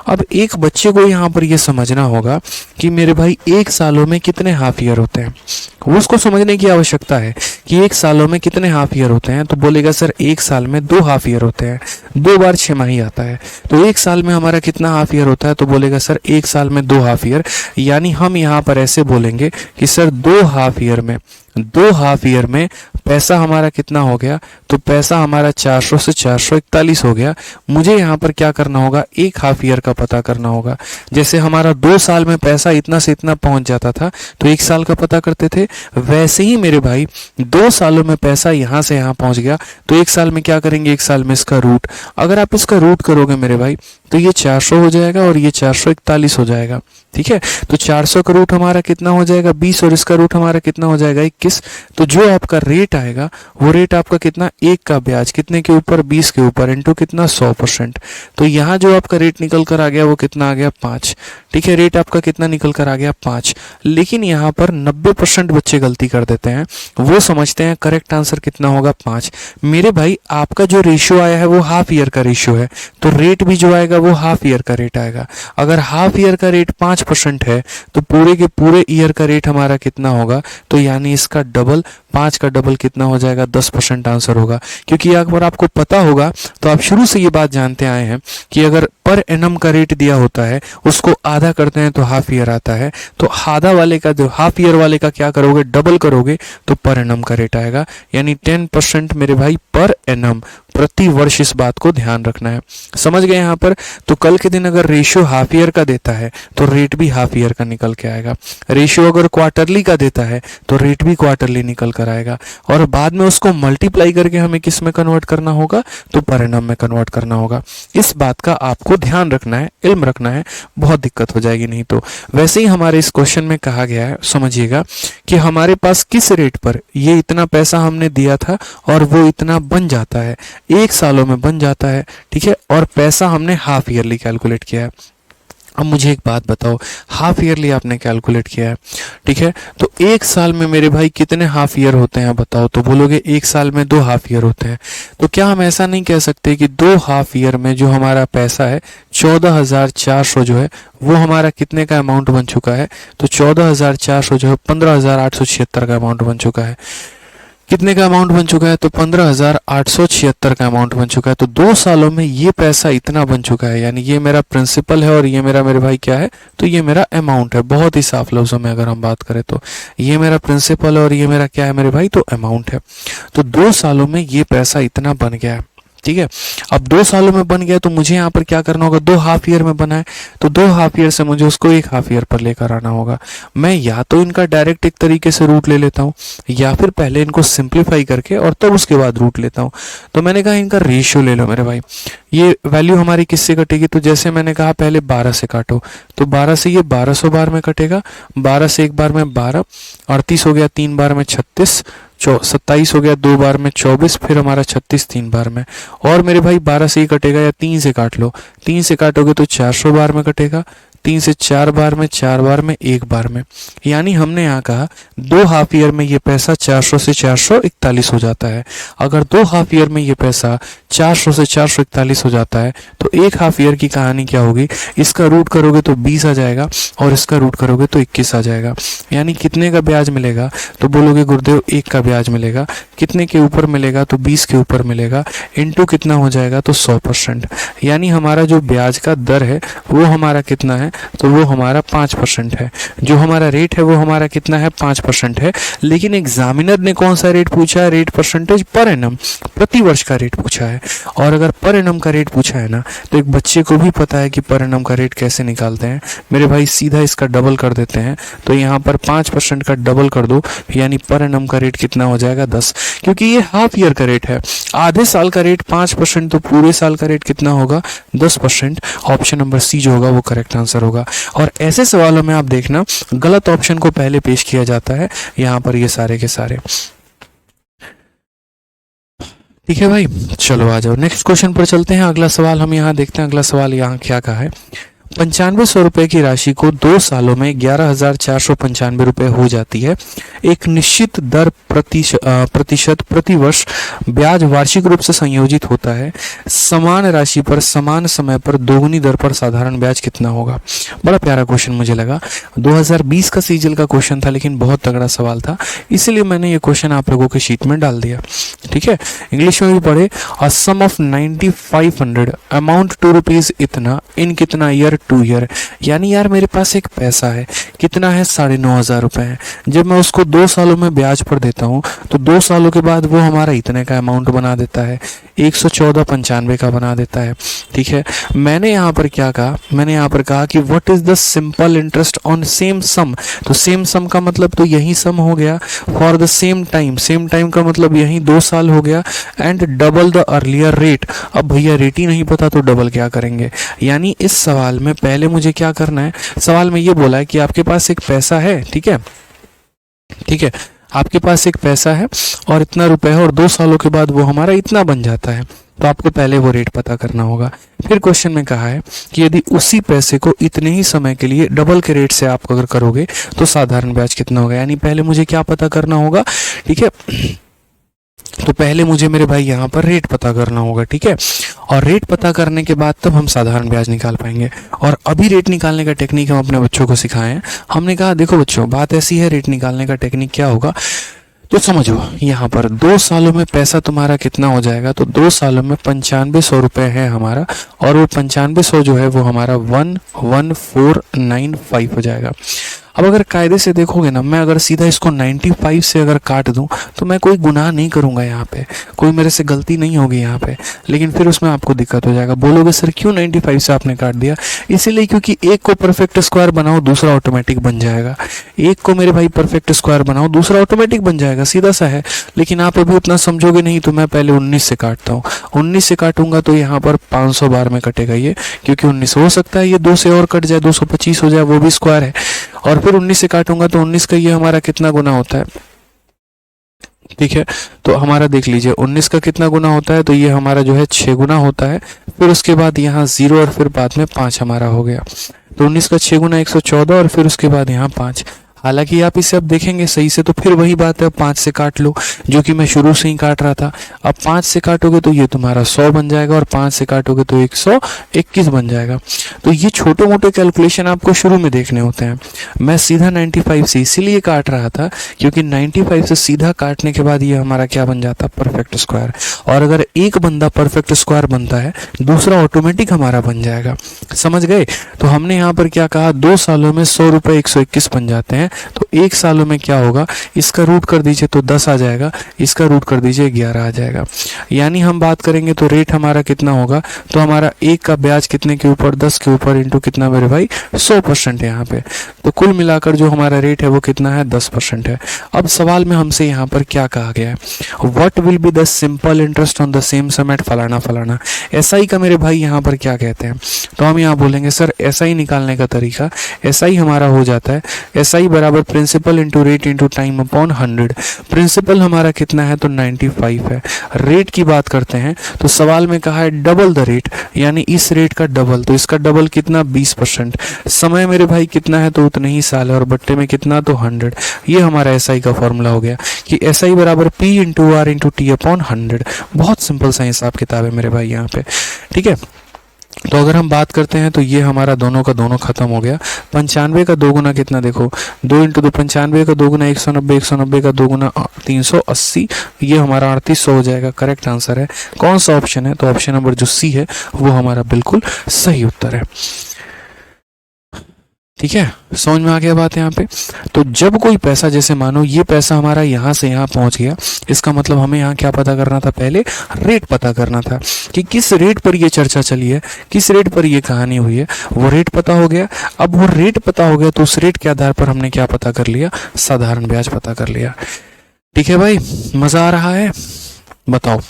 अब एक बच्चे को यहाँ पर ये समझना होगा कि मेरे भाई 1 सालों में कितने हाफ ईयर होते हैं, वो उसको समझने की आवश्यकता है कि 1 सालों में कितने हाफ ईयर होते हैं। तो बोलेगा सर 1 साल में 2 हाफ ईयर होते हैं, 2 बार 6 माही आता है, तो 1 साल में हमारा कितना हाफ ईयर होता है, तो बोलेगा सर 1 साल में 2 हाफ ईयर। यानी हम यहाँ पर ऐसे बोलेंगे कि सर 2 हाफ ईयर में, 2 हाफ ईयर में पैसा हमारा कितना हो गया, तो पैसा हमारा 400 से 441 हो गया। मुझे यहाँ पर क्या करना होगा, 1 हाफ ईयर का पता करना होगा। जैसे हमारा 2 साल में पैसा इतना से इतना पहुंच जाता था तो 1 साल का पता करते थे, वैसे ही मेरे भाई 2 सालों में पैसा यहाँ से यहाँ पहुंच गया तो 1 साल में क्या करेंगे, 1 साल में इसका रूट, अगर आप इसका रूट करोगे मेरे भाई तो ये 400 हो जाएगा और ये 441 हो जाएगा, ठीक है। तो 400 का रूट हमारा कितना हो जाएगा, 20, और इसका रूट हमारा कितना हो जाएगा, 21। तो जो आपका रेट आएगा वो रेट आपका कितना, 1 का ब्याज कितने के ऊपर, 20 के ऊपर, इंटू कितना, 100%। तो यहाँ जो आपका रेट निकल कर आ गया वो कितना आ गया, 5, ठीक है। रेट आपका कितना निकल कर आ गया, 5। लेकिन यहाँ पर 90% बच्चे गलती कर देते हैं, वो समझते हैं करेक्ट आंसर कितना होगा, 5। मेरे भाई आपका जो रेशियो आया है वो हाफ ईयर का रेशियो है, तो रेट भी जो आएगा वो हाफ ईयर का रेट आएगा। अगर हाफ ईयर का रेट 5% है तो पूरे के पूरे ईयर का रेट हमारा कितना होगा, तो यानी इसका डबल, 5 का डबल कितना हो जाएगा, 10% आंसर होगा। क्योंकि अगर आपको पता होगा तो आप शुरू से ये बात जानते आए हैं कि अगर पर एनम का रेट दिया होता है उसको आधा करते हैं तो हाफ ईयर आता है, तो आधा वाले का, जो हाफ ईयर वाले का क्या करोगे, डबल करोगे तो पर एनम का रेट आएगा। यानी 10% मेरे भाई पर एनम, प्रति वर्ष, इस बात को ध्यान रखना है। समझ गए यहाँ पर। तो कल के दिन अगर रेशियो हाफ ईयर का देता है तो रेट भी हाफ ईयर का निकल के आएगा, रेशियो अगर क्वार्टरली का देता है तो रेट भी क्वार्टरली निकल कर आंसर आएगा। और बाद में उसको मल्टीप्लाई करके हमें किस में कन्वर्ट करना होगा, तो पर एनम में कन्वर्ट करना होगा। इस बात का आपको ध्यान रखना है, इल्म रखना है, बहुत दिक्कत हो जाएगी नहीं तो। वैसे ही हमारे इस क्वेश्चन में कहा गया है, समझिएगा कि हमारे पास किस रेट पर ये इतना पैसा हमने दिया था और वो इतना बन जाता है, 1 सालों में बन जाता है, ठीक है। और पैसा हमने हाफ ईयरली कैलकुलेट किया है। अब मुझे एक बात बताओ, हाफ ईयरली आपने कैलकुलेट किया है, ठीक है, तो 1 साल में मेरे भाई कितने हाफ ईयर होते हैं बताओ, तो बोलोगे 1 साल में 2 हाफ ईयर होते हैं। तो क्या हम ऐसा नहीं कह सकते कि 2 हाफ ईयर में जो हमारा पैसा है 14,400 जो है वो हमारा कितने का अमाउंट बन चुका है, तो 14,400 जो है 15,876 का अमाउंट बन चुका है। कितने का अमाउंट बन चुका है, तो 15,876 का अमाउंट बन चुका है। तो 2 सालों में ये पैसा इतना बन चुका है, यानी ये मेरा प्रिंसिपल है और ये मेरे भाई क्या है, तो ये मेरा अमाउंट है। बहुत ही साफ लफ्जों में अगर हम बात करें तो ये मेरा प्रिंसिपल है और ये मेरा क्या है मेरे भाई, तो अमाउंट है। तो 2 सालों में ये पैसा इतना बन गया है, ठीक है। अब 2 सालों में बन गया तो मुझे यहाँ पर क्या करना होगा, 2 हाफ ईयर में बना है तो 2 हाफ ईयर से मुझे उसको 1 हाफ ईयर पर लेकर आना होगा। मैं या तो इनका डायरेक्ट एक तरीके से रूट ले लेता हूँ या फिर पहले इनको सिंप्लीफाई करके और तब उसके बाद रूट लेता हूँ। तो मैंने कहा इनका रेशियो ले लो मेरे भाई। ये वैल्यू हमारी किससे कटेगी, तो जैसे मैंने कहा पहले 12 से काटो, तो 12 से ये 1200 बार में कटेगा, 12 से एक बार में 12, 38 हो गया 3 बार में 36, 27 हो गया 2 बार में 24, फिर हमारा 36 3 बार में। और मेरे भाई 12 से ही कटेगा या 3 से काट लो, 3 से काटोगे तो 400 बार में कटेगा, 3 से 4 बार में, 4 बार में, 1 बार में। यानी हमने यहाँ कहा 2 हाफ ईयर में ये पैसा 400 से 441 हो जाता है। अगर 2 हाफ ईयर में ये पैसा 400 से 441 हो जाता है तो 1 हाफ ईयर की कहानी क्या होगी, इसका रूट करोगे तो 20 आ जाएगा और इसका रूट करोगे तो 21 आ जाएगा। यानी कितने का ब्याज मिलेगा, तो बोलोगे गुरुदेव 1 का ब्याज मिलेगा। कितने के ऊपर मिलेगा, तो 20 के ऊपर मिलेगा, इनटू कितना हो जाएगा, तो 100%। यानी हमारा जो ब्याज का दर है वो हमारा कितना है, तो वो हमारा 5% है। जो हमारा रेट है वो हमारा कितना है, 5% है। लेकिन एग्जामिनर ने कौन सा रेट पूछा है, रेट परसेंटेज पर एनम, प्रति वर्ष का रेट पूछा है। और अगर पर एनम का रेट पूछा है ना, तो एक बच्चे को भी पता है कि पर एनम का रेट कैसे निकालते हैं मेरे भाई। सीधा इसका डबल कर देते हैं, तो यहाँ पर 5% का डबल कर दो, यानी पर एनम का रेट कितना हो जाएगा, 10। क्योंकि ये हाफ ईयर का रेट है, आधे साल का रेट 5%, तो पूरे साल का रेट कितना होगा, 10%। ऑप्शन नंबर सी जो होगा वो करेक्ट आंसर होगा। और ऐसे सवालों में आप देखना गलत ऑप्शन को पहले पेश किया जाता है, यहाँ पर ये सारे के सारे। ठीक है भाई, चलो आ जाओ नेक्स्ट क्वेश्चन पर चलते हैं। अगला सवाल हम यहाँ देखते हैं। अगला सवाल यहाँ क्या कहा है, 9500 रुपए की राशि को 2 सालों में 11,495 रुपए हो जाती है। एक निश्चित दर प्रतिशत प्रतिवर्ष ब्याज वार्षिक रूप से संयोजित होता है। समान राशि पर समान समय पर दोगुनी दर पर साधारण ब्याज कितना होगा। बड़ा प्यारा क्वेश्चन मुझे लगा, 2020 का सीजल का क्वेश्चन था लेकिन बहुत तगड़ा सवाल था, इसीलिए मैंने ये क्वेश्चन आप लोगों के शीट में डाल दिया। ठीक है, इंग्लिश में भी पढ़े, अ सम ऑफ 9500 अमाउंट ₹2 इतना इन कितना ईयर 2 ईयर। यानी यार मेरे पास एक पैसा है, कितना है, 9,500 रुपए है। जब मैं उसको 2 सालों में ब्याज पर देता हूँ तो 2 सालों के बाद वो हमारा इतने का अमाउंट बना देता है, 114.95 का बना देता है। ठीक है, मैंने यहाँ पर क्या कहा, मैंने यहाँ पर कहा कि what is the simple interest on same sum. तो सेम सम का मतलब तो यही सम हो गया, for the same time, same time का मतलब यही 2 साल हो गया, and double the earlier rate. अब भैया रेट ही नहीं पता तो डबल क्या करेंगे। यानी इस सवाल में पहले मुझे क्या करना है, सवाल में ये बोला है कि आपके पास एक पैसा है, ठीक है, ठीक है, आपके पास एक पैसा है और इतना रुपए है और 2 सालों के बाद वो हमारा इतना बन जाता है, तो आपको पहले वो रेट पता करना होगा। फिर क्वेश्चन में कहा है कि यदि उसी पैसे को इतने ही समय के लिए डबल के रेट से आप अगर करोगे तो साधारण ब्याज कितना होगा। यानी पहले मुझे क्या पता करना होगा, ठीक है, तो पहले मुझे मेरे भाई यहाँ पर रेट पता करना होगा। ठीक है, और रेट पता करने के बाद तब हम साधारण ब्याज निकाल पाएंगे। और अभी रेट निकालने का टेक्निक हम अपने बच्चों को सिखाए हैं। हमने कहा देखो बच्चों, बात ऐसी है, रेट निकालने का टेक्निक क्या होगा तो समझो। यहाँ पर 2 सालों में पैसा तुम्हारा कितना हो जाएगा, तो 2 सालों में 9500 रुपए है हमारा, और वो 9500 जो है वो हमारा 11495 हो जाएगा। अब अगर कायदे से देखोगे ना, मैं अगर सीधा इसको 95 से अगर काट दूं तो मैं कोई गुनाह नहीं करूंगा, यहाँ पे कोई मेरे से गलती नहीं होगी यहाँ पे, लेकिन फिर उसमें आपको दिक्कत हो जाएगा। बोलोगे सर क्यों 95 से आपने काट दिया? इसीलिए क्योंकि एक को परफेक्ट स्क्वायर बनाओ दूसरा ऑटोमेटिक बन जाएगा। एक को मेरे भाई परफेक्ट स्क्वायर बनाओ दूसरा ऑटोमेटिक बन जाएगा, सीधा सा है। लेकिन आप अभी उतना समझोगे नहीं, तो मैं पहले 19 से काटता हूँ। 19 से काटूंगा तो यहाँ पर 500 बार में कटेगा ये, क्योंकि 19 हो सकता है ये 2 से और कट जाए, 225 हो जाए, वो भी स्क्वायर है। और फिर 19 से काटूंगा तो 19 का ये हमारा कितना गुना होता है, ठीक है। तो हमारा देख लीजिए 19 का कितना गुना होता है, तो ये हमारा जो है 6 गुना होता है। फिर उसके बाद यहाँ 0 और फिर बाद में 5 हमारा हो गया। तो 19 का 6 गुना 114 और फिर उसके बाद यहाँ 5। हालांकि आप इसे अब देखेंगे सही से तो फिर वही बात है, 5 से काट लो, जो कि मैं शुरू से ही काट रहा था। अब 5 से काटोगे तो ये तुम्हारा 100 बन जाएगा और 5 से काटोगे तो 121 बन जाएगा। तो ये छोटे मोटे कैलकुलेशन आपको शुरू में देखने होते हैं। मैं सीधा 95 से इसीलिए काट रहा था क्योंकि 95 से सीधा काटने के बाद ये हमारा क्या बन जाता, परफेक्ट स्क्वायर। और अगर एक बंदा परफेक्ट स्क्वायर बनता है, दूसरा ऑटोमेटिक हमारा बन जाएगा। समझ गए? तो हमने यहाँ पर क्या कहा, 2 सालों में 100 रुपये 121 बन जाते हैं। तो 1 सालों में क्या होगा, इसका रूट कर दीजिए तो 10 आ जाएगा, इसका रूट कर दीजिए 11 आ जाएगा। यानी हम बात करेंगे तो रेट हमारा कितना होगा, तो हमारा 1 का ब्याज कितने के ऊपर, 10 के ऊपर इंटू कितना मेरे भाई, 100% है यहाँ पे। तो कुल मिलाकर जो हमारा रेट है वो कितना है, 10% है। अब सवाल में हमसे यहाँ पर क्या कहा गया है, what will be the simple interest on the same sum at फलाना फलाना। SI का मेरे भाई यहाँ पर क्या कहते हैं, तो हम यहाँ बोलेंगे सर SI निकालने का तरीका, SI हमारा हो जाता है SI बराबर principal into rate into time upon 100। Principal हमारा कितना है, तो 95 है। रेट की बात करते हैं तो सवाल में कहा है डबल द रेट, यानी इस रेट का डबल, तो इसका डबल कितना, 20%। समय मेरे भाई कितना है, तो उतने ही साल है, और बट्टे में कितना, तो 100। ये हमारा SI का फॉर्मूला हो गया कि SI बराबर P into R into T upon 100। बहुत सिंपल सा हिसाब किताब है मेरे भाई यहाँ पे, ठीक है। तो अगर हम बात करते हैं तो ये हमारा दोनों का दोनों खत्म हो गया। 95 का 2 गुना कितना, देखो 2 इंटू 2 95 का 2 गुना 190, 190 का 2 गुना 380, ये हमारा 3800 हो जाएगा। करेक्ट आंसर है। कौन सा ऑप्शन है, तो ऑप्शन नंबर जो C है वो हमारा बिल्कुल सही उत्तर है। ठीक है, समझ में आ गया बात यहाँ पे। तो जब कोई पैसा, जैसे मानो ये पैसा हमारा यहाँ से यहाँ पहुँच गया, इसका मतलब हमें यहाँ क्या पता करना था, पहले रेट पता करना था कि किस रेट पर ये चर्चा चली है, किस रेट पर ये कहानी हुई है। वो रेट पता हो गया। अब वो रेट पता हो गया तो उस रेट के आधार पर हमने क्या पता कर लिया, साधारण ब्याज पता कर लिया। ठीक है भाई, मजा आ रहा है? बताओ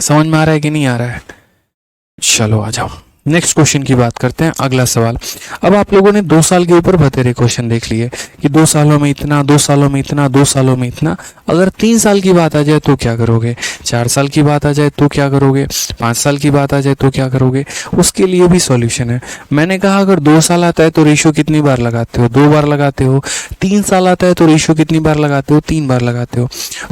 समझ में आ रहा है कि नहीं आ रहा है? चलो आ जाओ, नेक्स्ट क्वेश्चन की बात करते हैं। अगला सवाल, अब आप लोगों ने 2 साल के ऊपर बतेरे क्वेश्चन देख लिए कि 2 सालों में इतना, 2 सालों में इतना, 2 सालों में इतना। अगर 3 साल की बात आ जाए तो क्या करोगे, 4 साल की बात आ जाए तो क्या करोगे, 5 साल की बात आ जाए तो क्या करोगे, उसके लिए भी सॉल्यूशन है। मैंने कहा अगर 2 साल आता है तो रेशियो कितनी बार लगाते हो, 2 बार लगाते हो। 3 साल आता है तो रेशियो कितनी बार लगाते हो, 3 बार लगाते हो।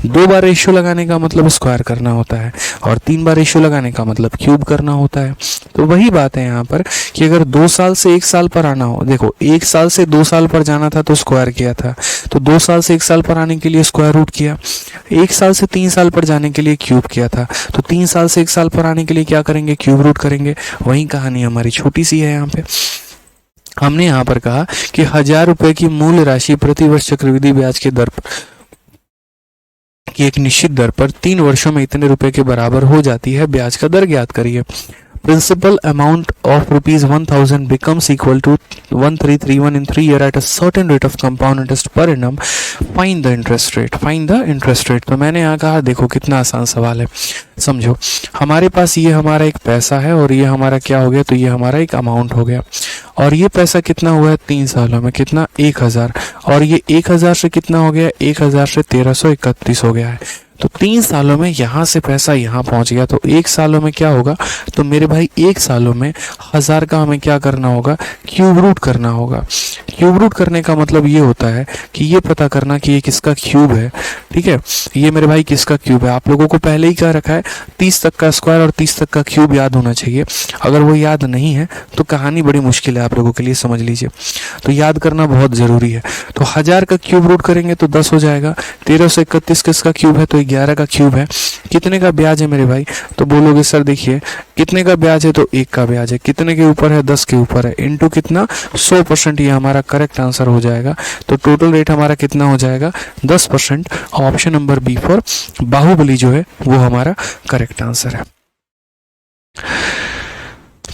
2 बार रेशियो लगाने का मतलब स्क्वायर करना होता है, और 3 बार रेशियो लगाने का मतलब क्यूब करना होता है। तो वही बात है यहाँ पर कि अगर 2 साल से 1 साल पर आना हो, देखो 1 साल से 2 साल पर जाना था तो स्क्वायर किया था, तो 2 साल से 1 साल पर आने के लिए स्क्वायर रूट किया। 1 साल से 3 साल पर जाने के लिए क्यूब किया था, तो 3 साल से 1 साल पर आने के लिए क्या करेंगे, क्यूब रूट करेंगे। वही कहानी हमारी छोटी सी है यहाँ पे। हमने यहाँ पर कहा कि 1000 रुपए की मूल राशि प्रतिवर्ष चक्रवृद्धि ब्याज के दर की एक निश्चित दर पर 3 वर्षों में इतने रुपए के बराबर हो जाती है। ब्याज का दर ज्ञात करिए। Principal amount of rupees 1000 becomes equal to 1331 in 3 years at a certain rate of compound interest per annum. Find the interest rate. Find the interest rate. तो मैंने यहाँ कहा देखो कितना आसान सवाल है, समझो। हमारे पास ये हमारा एक पैसा है और ये हमारा क्या हो गया, तो ये हमारा एक अमाउंट हो गया। और ये पैसा कितना हुआ है 3 सालों में, कितना 1000। और ये 1000 से कितना हो गया, 1000 से 1331 हो गया है। तो 3 सालों में यहाँ से पैसा यहाँ पहुँच गया। तो 1 सालों में क्या होगा, तो मेरे भाई 1 सालों में 1000 का हमें क्या करना होगा, क्यूब रूट करना होगा। क्यूब रूट करने का मतलब ये होता है कि ये पता करना कि ये किसका क्यूब है। ठीक है, ये मेरे भाई किसका क्यूब है। आप लोगों को पहले ही क्या रखा है, 30 तक का स्क्वायर और 30 तक का क्यूब याद होना चाहिए। अगर वो याद नहीं है तो कहानी बड़ी मुश्किल है आप लोगों के लिए, समझ लीजिए। तो याद करना बहुत ज़रूरी है। तो 1000 का क्यूब रूट करेंगे तो 10 हो जाएगा। 1331 किसका क्यूब है, तो 11 का क्यूब है। कितने का ब्याज है मेरे भाई, तो बोलोगे सर देखिए कितने का ब्याज है, तो 1 का ब्याज है। कितने के ऊपर है, 10 के ऊपर है। इंटू कितना, 100%। ये हमारा करेक्ट आंसर हो जाएगा। तो टोटल रेट हमारा कितना हो जाएगा 10%। Option number B for Baahubali जो है वो हमारा करेक्ट आंसर है।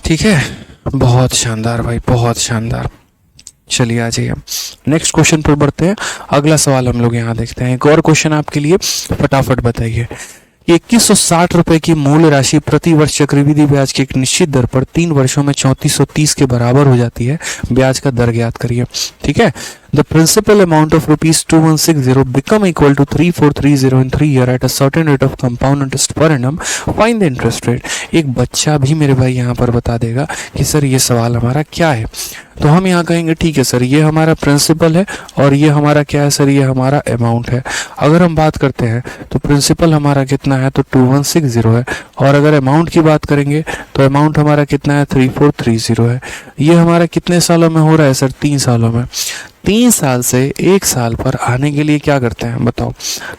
ठीक है, बहुत शानदार भाई, बहुत शानदार। चलिए आ जाइए नेक्स्ट क्वेश्चन पर बढ़ते हैं। अगला सवाल हम लोग यहाँ देखते हैं। एक और क्वेश्चन आपके लिए, फटाफट बताइए। 2160 रुपए की मूल राशि प्रति वर्ष चक्रवृद्धि ब्याज की एक निश्चित दर पर 3 वर्षों में 3430 के बराबर हो जाती है। ब्याज का दर ज्ञात करिए। ठीक है, the principal amount of ₹2160 become equal to 3430 in 3 year at a certain rate of compound interest per annum, find the interest rate. एक बच्चा भी मेरे भाई यहाँ पर बता देगा कि सर ये सवाल हमारा क्या है। तो हम यहाँ कहेंगे ठीक है सर, ये हमारा प्रिंसिपल है और ये हमारा क्या है सर, ये हमारा अमाउंट है। अगर हम बात करते हैं तो प्रिंसिपल हमारा कितना है, तो 2160 है, और अगर अमाउंट की बात करेंगे तो अमाउंट हमारा कितना है, 3430 है। ये हमारा कितने सालों में हो रहा है सर, 3 सालों में। 3 साल से 1 साल पर आने के लिए क्या करते हैं बताओ,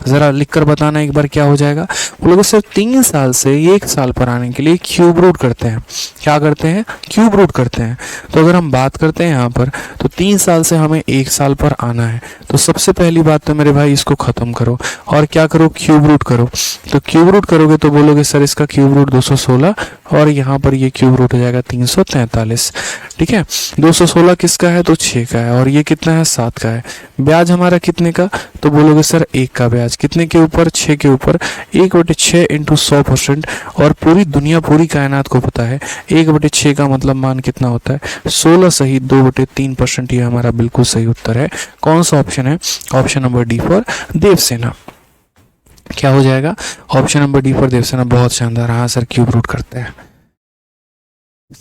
जरा लिखकर बताना एक बार क्या हो जाएगा। बोलोगे सर 3 साल से 1 साल पर आने के लिए क्यूब रूट करते हैं। क्या करते हैं, क्यूब रूट करते हैं। तो अगर हम बात करते हैं यहाँ पर, तो 3 साल से हमें 1 साल पर आना है। तो सबसे पहली बात तो मेरे भाई इसको खत्म करो और क्या करो, क्यूब रूट करो। तो क्यूब रूट करोगे तो बोलोगे सर इसका क्यूब रूट 216, और यहाँ पर ये क्यूब रूट हो जाएगा 343। ठीक है, 216 किसका है, तो 6 का है, और ये कितना है, 7 का है। ब्याज हमारा कितने का, तो बोलोगे सर 1 का ब्याज कितने के ऊपर, 6 के ऊपर। 1/6 इंटू 100%, और पूरी दुनिया पूरी कायनात को पता है 1/6 का मतलब मान कितना होता है, 16 सही 2/3%। ये हमारा बिल्कुल सही उत्तर है। कौन सा ऑप्शन है, option number D for Devasena. क्या हो जाएगा, option number D for Devasena. बहुत शानदार, हाँ सर क्यूब रूट करते हैं।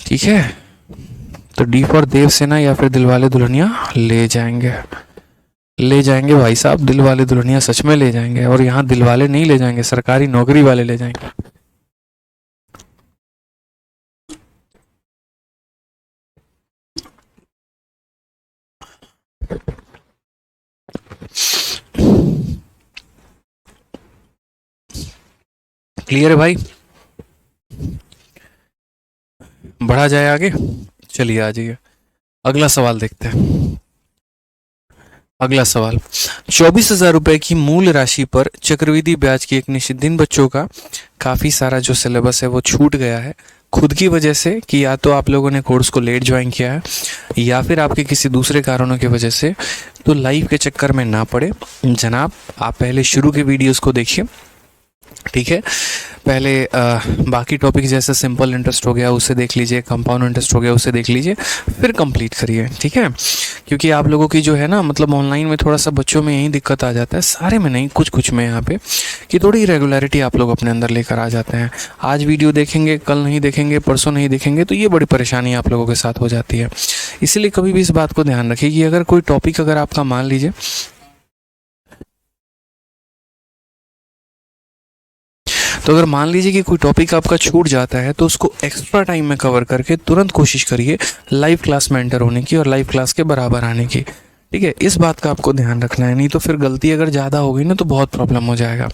ठीक है, तो डी फॉर देवसेना या फिर दिलवाले दुल्हनिया ले जाएंगे, ले जाएंगे भाई साहब, दिलवाले दुल्हनिया सच में ले जाएंगे। और यहाँ दिलवाले नहीं ले जाएंगे, सरकारी नौकरी वाले ले जाएंगे। क्लियर है भाई, बढ़ा जाए आगे। चलिए आ जाइए अगला सवाल देखते हैं। अगला सवाल, 24,000 रुपए की मूल राशि पर चक्रवृद्धि ब्याज की एक निश्चित दिन। बच्चों का काफी सारा जो सिलेबस है वो छूट गया है खुद की वजह से, कि या तो आप लोगों ने कोर्स को लेट ज्वाइन किया है या फिर आपके किसी दूसरे कारणों की वजह से। तो लाइव के चक्कर में ना पड़े जनाब, आप पहले शुरू के वीडियोस को देखिए। ठीक है, पहले बाकी टॉपिक जैसे सिंपल इंटरेस्ट हो गया उसे देख लीजिए, कंपाउंड इंटरेस्ट हो गया उसे देख लीजिए, फिर कंप्लीट करिए। ठीक है, क्योंकि आप लोगों की जो है ना, मतलब ऑनलाइन में थोड़ा सा बच्चों में यही दिक्कत आ जाता है, सारे में नहीं, कुछ कुछ में यहाँ पे, कि थोड़ी रेगुलरिटी आप लोग अपने अंदर लेकर आ जाते हैं। आज वीडियो देखेंगे, कल नहीं देखेंगे, परसों नहीं देखेंगे, तो ये बड़ी परेशानी आप लोगों के साथ हो जाती है। इसीलिए कभी भी इस बात को ध्यान रखिए कि अगर कोई टॉपिक अगर आपका मान लीजिए, तो अगर मान लीजिए कि कोई टॉपिक आपका छूट जाता है, तो उसको एक्स्ट्रा टाइम में कवर करके तुरंत कोशिश करिए लाइव क्लास में एंटर होने की और लाइव क्लास के बराबर आने की। ठीक है, इस बात का आपको ध्यान रखना है, नहीं तो फिर गलती अगर ज़्यादा हो गई ना तो बहुत प्रॉब्लम हो जाएगा।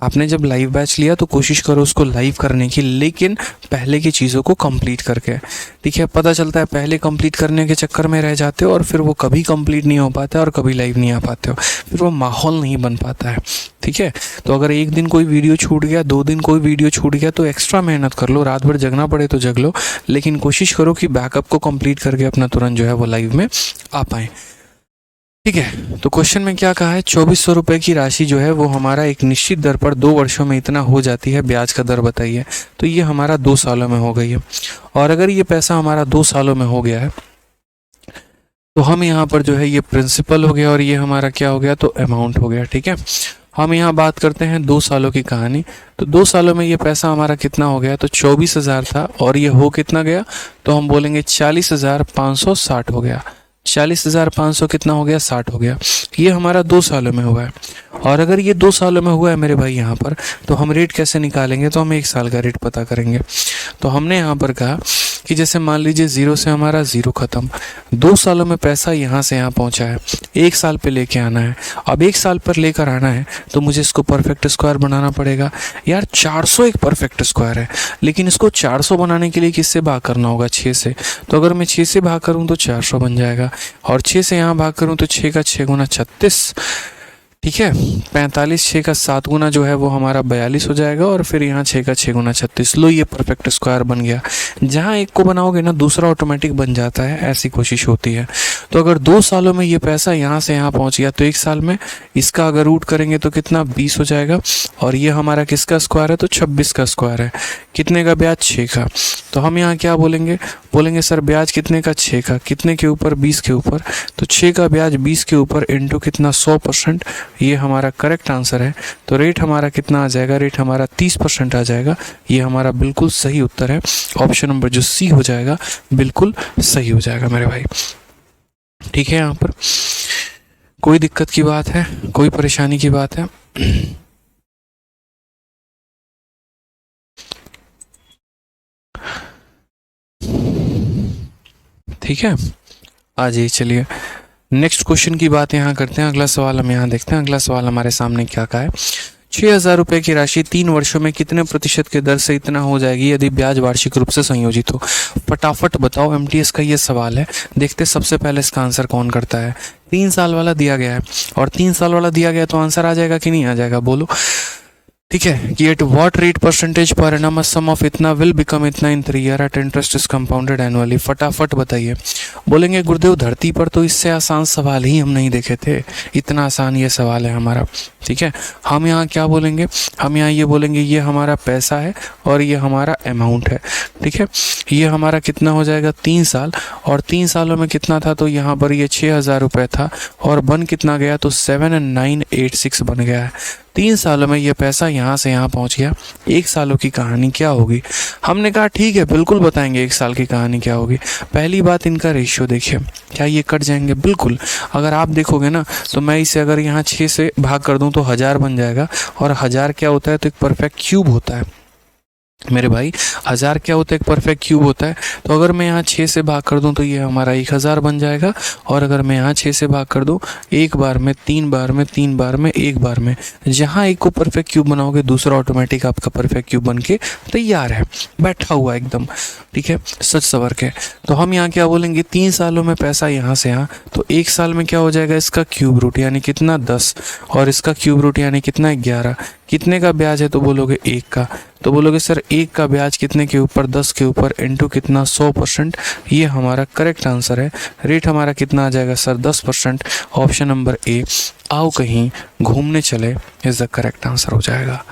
आपने जब लाइव बैच लिया तो कोशिश करो उसको लाइव करने की, लेकिन पहले की चीज़ों को कंप्लीट करके। ठीक है, पता चलता है पहले कंप्लीट करने के चक्कर में रह जाते हो और फिर वो कभी कंप्लीट नहीं हो पाता है और कभी लाइव नहीं आ पाते हो, फिर वो माहौल नहीं बन पाता है। ठीक है, तो अगर एक दिन कोई वीडियो छूट गया, 2 दिन कोई वीडियो छूट गया, तो एक्स्ट्रा मेहनत कर लो, रात भर जगना पड़े तो जग लो, लेकिन कोशिश करो कि बैकअप को कंप्लीट करके अपना तुरंत जो है वो लाइव में आ पाएँ। ठीक है, तो क्वेश्चन में क्या कहा है, 2400 रुपए की राशि जो है वो हमारा एक निश्चित दर पर 2 वर्षों में इतना हो जाती है, ब्याज का दर बताइए। तो ये हमारा 2 सालों में हो गई है, और अगर ये पैसा हमारा 2 सालों में हो गया है तो हम यहाँ पर जो है ये प्रिंसिपल हो गया और ये हमारा क्या हो गया, तो अमाउंट हो गया। ठीक है, हम यहाँ बात करते हैं 2 सालों की कहानी। तो 2 सालों में ये पैसा हमारा कितना हो गया, तो 24,000 था और ये हो कितना गया, तो हम बोलेंगे 40,560 हो गया। 40,500 कितना हो गया, 60 हो गया। ये हमारा 2 सालों में हुआ है। और अगर ये 2 सालों में हुआ है मेरे भाई यहाँ पर, तो हम रेट कैसे निकालेंगे, तो हम 1 साल का रेट पता करेंगे। तो हमने यहाँ पर कहा कि जैसे मान लीजिए 0 से हमारा 0 खत्म, 2 सालों में पैसा यहाँ से यहाँ पहुँचा है, 1 साल पे लेके आना है। अब 1 साल पर लेकर आना है तो मुझे इसको परफेक्ट स्क्वायर बनाना पड़ेगा। यार 400 एक परफेक्ट स्क्वायर है, लेकिन इसको 400 बनाने के लिए किससे भाग करना होगा? 6 से। तो अगर मैं 6 से भाग करूँ तो 400 बन जाएगा, और 6 से यहाँ भाग करूँ तो 6 का 6 गुना 36, ठीक है। 45, 6 का 7 गुना जो है वो हमारा 42 हो जाएगा, और फिर यहाँ 6 का 6 गुना 36। लो ये परफेक्ट स्क्वायर बन गया। जहाँ एक को बनाओगे ना दूसरा ऑटोमेटिक बन जाता है, ऐसी कोशिश होती है। तो अगर 2 सालों में ये पैसा यहाँ से यहाँ पहुँच गया तो 1 साल में इसका अगर रूट करेंगे तो कितना 20 हो जाएगा, और ये हमारा किसका स्क्वायर है? तो 26 का स्क्वायर है। कितने का ब्याज? 6 का। तो हम यहाँ क्या बोलेंगे? बोलेंगे सर ब्याज कितने का? 6 का। कितने के ऊपर? 20 के ऊपर। तो 6 का ब्याज 20 के ऊपर इंटू कितना? 100%। ये हमारा करेक्ट आंसर है। तो रेट हमारा कितना आ जाएगा? रेट हमारा 30% आ जाएगा। ये हमारा बिल्कुल सही उत्तर है। ऑप्शन नंबर जो सी हो जाएगा बिल्कुल सही हो जाएगा मेरे भाई। ठीक है, यहाँ पर कोई दिक्कत की बात है, कोई परेशानी की बात है? ठीक है, आ जाइए। चलिए नेक्स्ट क्वेश्चन की बात यहाँ करते हैं। अगला सवाल हम यहाँ देखते हैं। अगला सवाल हमारे सामने क्या का है? 6,000 रुपये की राशि 3 वर्षों में कितने प्रतिशत के दर से इतना हो जाएगी यदि ब्याज वार्षिक रूप से संयोजित हो? फटाफट बताओ। एमटीएस का ये सवाल है। देखते सबसे पहले इसका आंसर कौन करता है। 3 साल वाला दिया गया है, और 3 साल वाला दिया गया तो आंसर आ जाएगा कि नहीं आ जाएगा? बोलो। ठीक है, कि at what rate percentage per annum sum of इतना विल बिकम इतना in 3 year at interest is compounded annually. फटाफट बताइए। बोलेंगे गुरुदेव धरती पर तो इससे आसान सवाल ही हम नहीं देखे थे, इतना आसान ये सवाल है हमारा। ठीक है, हम यहाँ क्या बोलेंगे? हम यहाँ ये बोलेंगे ये हमारा पैसा है और ये हमारा अमाउंट है। ठीक है, ये हमारा कितना हो जाएगा? 3 साल, और 3 सालों में कितना था? तो यहाँ पर ये 6,000 रुपये था, और बन कितना गया? तो 7,986 बन गया है। 3 सालों में ये पैसा यहाँ से यहाँ पहुँच गया। 1 सालों की कहानी क्या होगी? हमने कहा ठीक है बिल्कुल बताएंगे 1 साल की कहानी क्या होगी। पहली बात इनका रेशियो देखिए, क्या ये कट जाएंगे? बिल्कुल। अगर आप देखोगे ना तो मैं इसे अगर यहाँ 6 से भाग कर दूँ तो 1000 बन जाएगा, और 1000 क्या होता है? तो एक परफेक्ट क्यूब होता है मेरे भाई। 1000 क्या होता है? एक परफेक्ट क्यूब होता है। तो अगर मैं यहाँ 6 से भाग कर दूं तो ये हमारा 1000 बन जाएगा, और अगर मैं यहाँ 6 से भाग कर दूं 1 बार में, 3 बार में, 3 बार में, 1 बार में, जहाँ एक को परफेक्ट क्यूब बनाओगे दूसरा ऑटोमेटिक आपका परफेक्ट क्यूब बन के तैयार है, बैठा हुआ एकदम। ठीक है, सच सवर के। तो हम यहाँ क्या बोलेंगे? 3 सालों में पैसा यहाँ से यहाँ, तो 1 साल में क्या हो जाएगा? इसका क्यूब रूट यानी कितना? 10, और इसका क्यूब रूट यानी कितना? 11। कितने का ब्याज है? तो बोलोगे 1 का। तो बोलोगे सर 1 का ब्याज कितने के ऊपर? 10 के ऊपर, इंटू कितना? 100%। ये हमारा करेक्ट आंसर है। रेट हमारा कितना आ जाएगा सर? 10%। ऑप्शन नंबर ए, आओ कहीं घूमने चले, इज द करेक्ट आंसर हो जाएगा।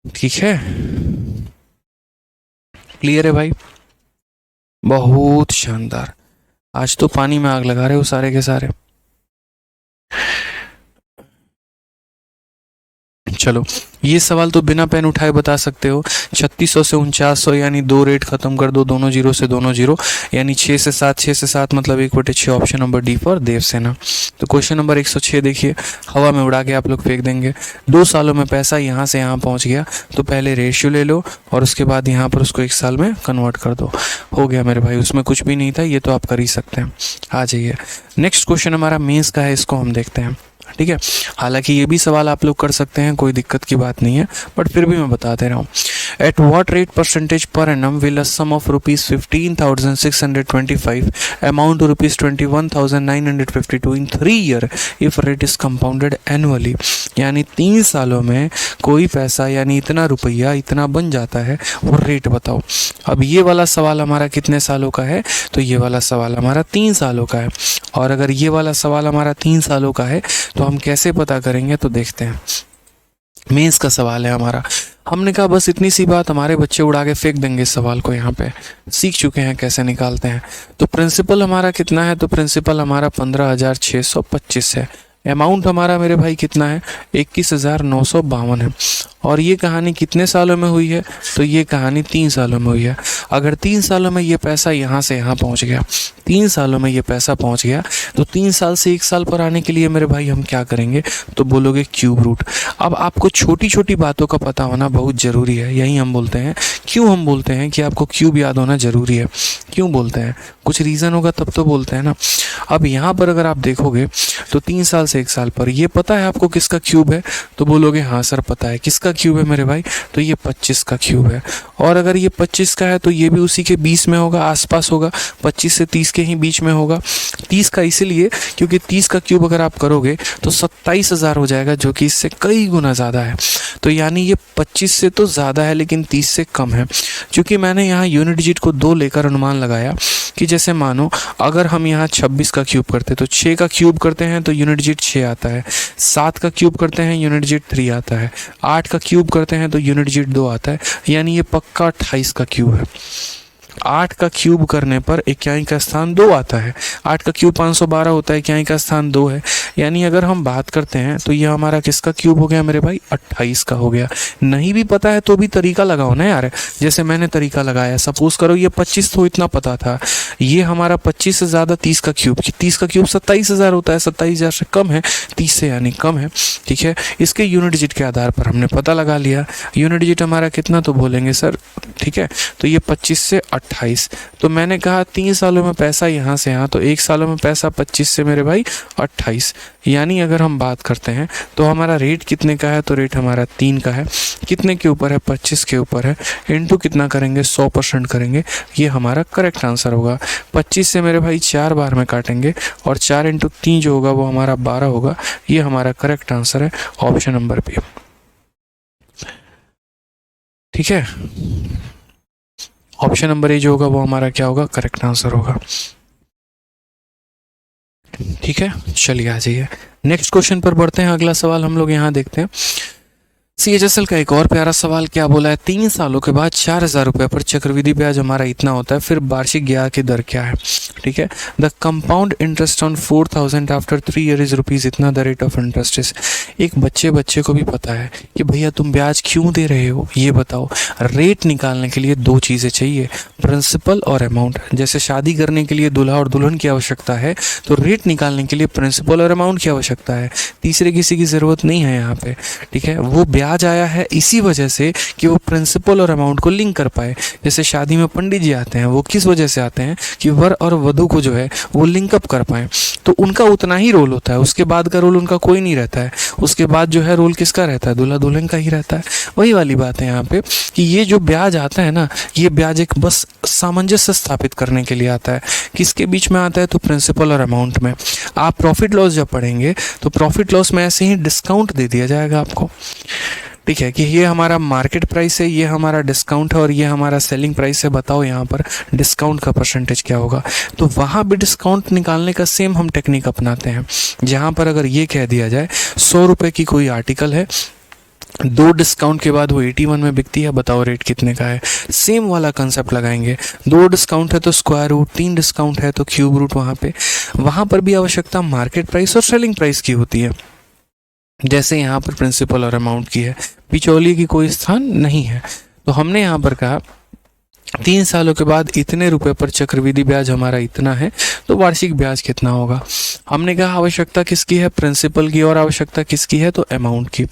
ठीक है, क्लियर है भाई? बहुत शानदार। आज तो पानी में आग लगा रहे हो सारे के सारे। चलो, ये सवाल तो बिना पेन उठाए बता सकते हो। 3600 से 4900 यानी 2 रेट खत्म कर दो, दोनों जीरो से दोनों जीरो, यानी 6 से 7, 6 से 7 मतलब 1/6। Option number D for Devasena. तो क्वेश्चन नंबर 106 देखिए, हवा में उड़ा के आप लोग फेंक देंगे। 2 सालों में पैसा यहाँ से यहाँ पहुँच गया, तो पहले रेशियो ले लो और उसके बाद यहाँ पर उसको 1 साल में कन्वर्ट कर दो। हो गया मेरे भाई, उसमें कुछ भी नहीं था, ये तो आप कर ही सकते हैं। आ जाइए, नेक्स्ट क्वेश्चन हमारा मेंस का है, इसको हम देखते हैं। ठीक है, हालांकि ये भी सवाल आप लोग कर सकते हैं, कोई दिक्कत की बात नहीं है, बट फिर भी मैं बता दे रहा हूँ। At what rate percentage per annum will a sum of ₹15,625 amount to ₹21,952 in 3 year if rate is compounded annually. यानी 3 सालों में कोई पैसा यानी इतना रुपया इतना बन जाता है, वो रेट बताओ। अब ये वाला सवाल हमारा कितने सालों का है? तो ये वाला सवाल हमारा 3 सालों का है, और अगर ये वाला सवाल हमारा 3 सालों का है तो हम कैसे पता करेंगे? तो देखते हैं। मेंस का सवाल है हमारा। हमने कहा बस इतनी सी बात, हमारे बच्चे उड़ा के फेंक देंगे इस सवाल को, यहाँ पे सीख चुके हैं कैसे निकालते हैं। तो प्रिंसिपल हमारा कितना है? तो प्रिंसिपल हमारा 15,625 है। अमाउंट हमारा मेरे भाई कितना है? 21,952 है। और ये कहानी कितने सालों में हुई है, तो ये कहानी 3 सालों में हुई है। अगर 3 सालों में ये पैसा यहाँ से यहाँ पहुँच गया, 3 सालों में ये पैसा पहुँच गया, तो 3 साल से 1 साल पर आने के लिए मेरे भाई हम क्या करेंगे, तो बोलोगे क्यूब रूट। अब आपको छोटी छोटी बातों का पता होना बहुत ज़रूरी है। यही हम बोलते हैं, क्यों हम बोलते हैं कि आपको क्यूब याद होना ज़रूरी है। क्यों बोलते हैं, कुछ रीज़न होगा तब तो बोलते हैं ना। अब यहाँ पर अगर आप देखोगे तो 3 साल से 1 साल पर ये पता है आपको किसका क्यूब है, तो बोलोगे हाँ सर पता है। किसका क्यूब है मेरे भाई, तो ये 25 का क्यूब है। और अगर ये 25 का है तो ये भी उसी के 20 में होगा, आसपास होगा, 25 से 30 के ही बीच में होगा। 30 का इसीलिए क्योंकि 30 का क्यूब अगर आप करोगे तो 27,000 हो जाएगा, जो कि इससे कई गुना ज़्यादा है। तो यानी ये 25 से तो ज़्यादा है लेकिन 30 से कम है। क्योंकि मैंने यहाँ यूनिट डिजिट को 2 लेकर अनुमान लगाया कि जैसे मानो अगर हम यहाँ 26 का क्यूब करते तो 6 का क्यूब करते हैं तो यूनिट डिजिट 6 आता है, 7 का क्यूब करते हैं यूनिट डिजिट 3 आता है, 8 का क्यूब करते हैं तो यूनिट डिजिट 2 आता है। यानी ये पक्का 28 का क्यूब है। 8 का क्यूब करने पर इक्याई का स्थान 2 आता है। 8 का क्यूब 512 होता है, इक्याई का स्थान 2 है। यानी अगर हम बात करते हैं तो ये हमारा किसका क्यूब हो गया मेरे भाई, 28 का हो गया। नहीं भी पता है तो भी तरीका लगाओ ना यार, जैसे मैंने तरीका लगाया। सपोज करो ये 25 तो इतना पता था, ये हमारा 25 से ज़्यादा 30 का क्यूब, 30 का क्यूब 27,000 होता है, 27,000 से कम है, 30 से यानी कम है। ठीक है, इसके यूनिट डिजिट के आधार पर हमने पता लगा लिया। यूनिट डिजिट हमारा कितना, तो बोलेंगे सर ठीक है, तो ये 25 से 28। तो मैंने कहा 3 सालों में पैसा यहाँ से यहाँ, तो 1 सालों में पैसा 25 से मेरे भाई 28। यानी अगर हम बात करते हैं तो हमारा रेट कितने का है, तो रेट हमारा 3 का है। कितने के ऊपर है, 25 के ऊपर है। इनटू कितना करेंगे, 100% करेंगे, ये हमारा करेक्ट आंसर होगा। 25 से मेरे भाई 4 बार में काटेंगे और 4 × 3 जो होगा वो हमारा 12 होगा। ये हमारा करेक्ट आंसर है, ऑप्शन नंबर बी। ठीक है, ऑप्शन नंबर ए जो होगा वो हमारा क्या होगा, करेक्ट आंसर होगा। ठीक है, चलिए आ जाइए नेक्स्ट क्वेश्चन पर बढ़ते हैं। अगला सवाल हम लोग यहाँ देखते हैं। CHSL का एक और प्यारा सवाल क्या बोला है, 3 सालों के बाद 4,000 रुपये पर चक्रवृद्धि ब्याज हमारा इतना होता है, फिर वार्षिक ब्याज की दर क्या है। ठीक है, the compound interest on 4,000 after 3 year is rupees इतना, the rate of interest is. एक बच्चे को भी पता है कि भैया तुम ब्याज क्यों दे रहे हो, ये बताओ। रेट निकालने के लिए 2 चीज़ें चाहिए, प्रिंसिपल और अमाउंट। जैसे शादी करने के लिए दूल्हा और दुल्हन की आवश्यकता है, तो रेट निकालने के लिए प्रिंसिपल और अमाउंट की आवश्यकता है। तीसरे किसी की ज़रूरत नहीं है यहाँ पे। ठीक है, वो ब्याज आया है इसी वजह से कि वो प्रिंसिपल और अमाउंट को लिंक कर पाए। जैसे शादी में पंडित जी आते हैं, वो किस वजह से आते हैं कि वर और वधू को जो है वो लिंकअप कर पाए। तो उनका उतना ही रोल होता है, उसके बाद का रोल उनका कोई नहीं रहता है। उसके बाद जो है रोल किसका रहता है, दूल्हा दुल्हन का ही रहता है। वही वाली बात है यहाँ पे कि ये जो ब्याज आता है ना, ये ब्याज एक बस सामंजस्य स्थापित करने के लिए आता है। किसके बीच में आता है, तो प्रिंसिपल और अमाउंट में। आप प्रॉफिट लॉस जब पढ़ेंगे तो प्रॉफिट लॉस में ऐसे ही डिस्काउंट दे दिया जाएगा आपको। ठीक है, कि ये हमारा मार्केट प्राइस है, ये हमारा डिस्काउंट है और ये हमारा सेलिंग प्राइस है। बताओ यहाँ पर डिस्काउंट का परसेंटेज क्या होगा। तो वहाँ भी डिस्काउंट निकालने का सेम हम टेक्निक अपनाते हैं, जहाँ पर अगर ये कह दिया जाए 100 रुपये की कोई आर्टिकल है, 2 डिस्काउंट के बाद वो 81 में बिकती है, बताओ रेट कितने का है। सेम वाला कंसेप्ट लगाएंगे। 2 डिस्काउंट है तो स्क्वायर रूट, 3 डिस्काउंट है तो क्यूब रूट। वहाँ पर भी आवश्यकता मार्केट प्राइस और सेलिंग प्राइस की होती है, जैसे यहाँ पर प्रिंसिपल और अमाउंट की है। बिचौलिए की कोई स्थान नहीं है। तो हमने यहाँ पर कहा 3 सालों के बाद इतने रुपए पर चक्रवृद्धि ब्याज हमारा इतना है, तो वार्षिक ब्याज कितना होगा। हमने कहा आवश्यकता किसकी है, प्रिंसिपल की, और आवश्यकता किसकी है, तो अमाउंट की।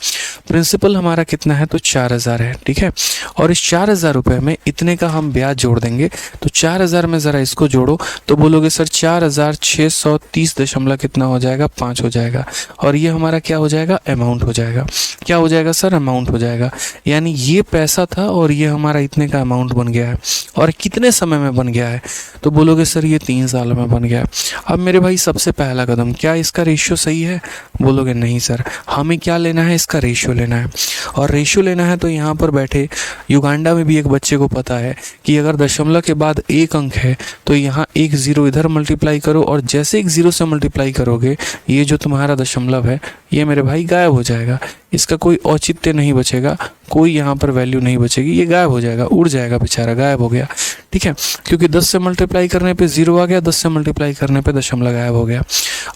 प्रिंसिपल हमारा कितना है, तो 4,000 है। ठीक है, और इस 4,000 रुपये में इतने का हम ब्याज जोड़ देंगे। तो 4,000 में ज़रा इसको जोड़ो तो बोलोगे सर 4,630 दशमलव कितना हो जाएगा, 5 हो जाएगा। और ये हमारा क्या हो जाएगा, अमाउंट हो जाएगा। क्या हो जाएगा सर, अमाउंट हो जाएगा। यानी ये पैसा था और ये हमारा इतने का अमाउंट बन गया है। और कितने समय में बन गया है, तो बोलोगे सर ये 3 सालों में बन गया। अब मेरे भाई सबसे पहला कदम, क्या इसका रेशियो सही है, बोलोगे नहीं सर। हमें क्या लेना है, इसका रेशियो लेना है। और रेशियो लेना है तो यहाँ पर बैठे युगांडा में भी एक बच्चे को पता है कि अगर दशमलव के बाद 1 अंक है तो यहाँ 1 0 इधर मल्टीप्लाई करो, और जैसे 1 0 से मल्टीप्लाई करोगे ये जो तुम्हारा दशमलव है ये मेरे भाई गायब हो जाएगा। इसका कोई औचित्य नहीं बचेगा, कोई यहाँ पर वैल्यू नहीं बचेगी, ये गायब हो जाएगा, उड़ जाएगा बेचारा, गायब हो गया। ठीक है, क्योंकि 10 से मल्टीप्लाई करने पे 0 आ गया, 10 से मल्टीप्लाई करने पे दशमलव गायब हो गया।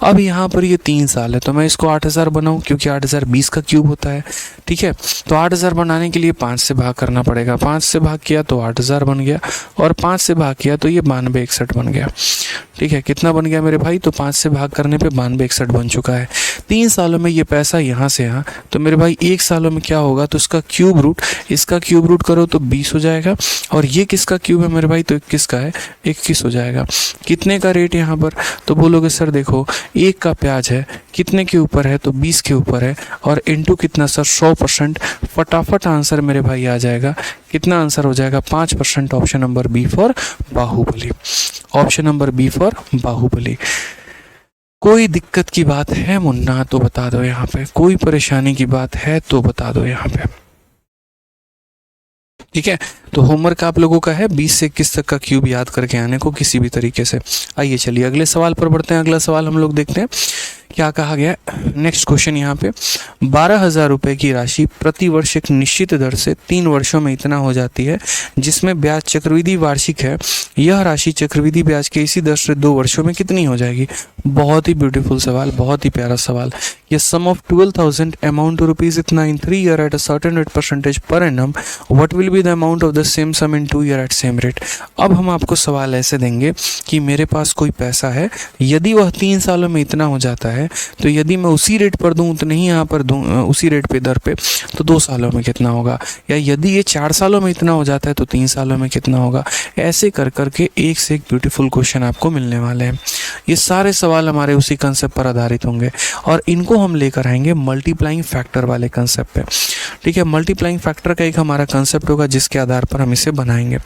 अब यहाँ पर ये 3 साल है, तो मैं इसको 8000 बनाऊँ, क्योंकि 8000 20 का क्यूब होता है। ठीक है, तो 8000 बनाने के लिए 5 से भाग करना पड़ेगा। 5 से भाग किया तो 8000 बन गया, और 5 से भाग किया तो ये 9261 बन गया। ठीक है, कितना बन गया मेरे भाई? तो 5 से भाग करने पे 9261 बन चुका है। 3 सालों में ये पैसा यहाँ से यहाँ, तो मेरे भाई 1 सालों में क्या होगा? तो इसका क्यूब रूट, इसका क्यूब रूट करो तो 20 हो जाएगा, और ये किसका क्यूब है मेरे भाई? तो 21 का है, 21 हो जाएगा। कितने का रेट यहाँ पर? तो बोलोगे सर देखो, 1 का प्याज है, कितने के ऊपर है? तो 20 के ऊपर है, और इनटू कितना सर? 100%। फटाफट आंसर मेरे भाई आ जाएगा। कितना आंसर हो जाएगा? 5%। Option number B for Baahubali. Option number B for Baahubali. कोई दिक्कत की बात है मुन्ना तो बता दो यहाँ पे, कोई परेशानी की बात है तो बता दो यहाँ पे। ठीक है, तो होमवर्क आप लोगों का है 20 से 21 तक का क्यूब याद करके आने को किसी भी तरीके से। आइए चलिए अगले सवाल पर बढ़ते हैं। अगला सवाल हम लोग देखते हैं क्या कहा गया। नेक्स्ट क्वेश्चन यहाँ पे, 12,000 रुपये की राशि प्रति वर्ष एक निश्चित दर से 3 वर्षों में इतना हो जाती है जिसमें ब्याज चक्रवृद्धि वार्षिक है। यह राशि चक्रवृद्धि ब्याज के इसी दर से 2 वर्षों में कितनी हो जाएगी? बहुत ही ब्यूटीफुल सवाल, बहुत ही प्यारा सवाल। ये sum of 12,000 amount to rupees इतना in 3 year at a certain rate percentage per annum, what will be the amount of the same sum in 2 year at same rate. अब हम आपको सवाल ऐसे देंगे कि मेरे पास कोई पैसा है, यदि वह 3 सालों में इतना हो जाता है, तो यदि मैं उसी रेट पर दूं तो नहीं यहाँ पर दूं उसी रेट पे दर पे, तो 2 सालों में कितना होगा? या यदि ये 4 सालों में इतना हो जाता है तो 3 सालों में कितना होगा? ऐसे कर करके एक से एक ब्यूटीफुल क्वेश्चन आपको मिलने वाले हैं। ये सारे सवाल हमारे उसी कंसेप्ट पर आधारित होंगे, और इनको हम लेकर आएंगे मल्टीप्लाइंग फैक्टर वाले कंसेप्ट पे। ठीक है, मल्टीप्लाइंग फैक्टर का एक हमारा कंसेप्ट होगा जिसके आधार पर हम इसे बनाएंगे।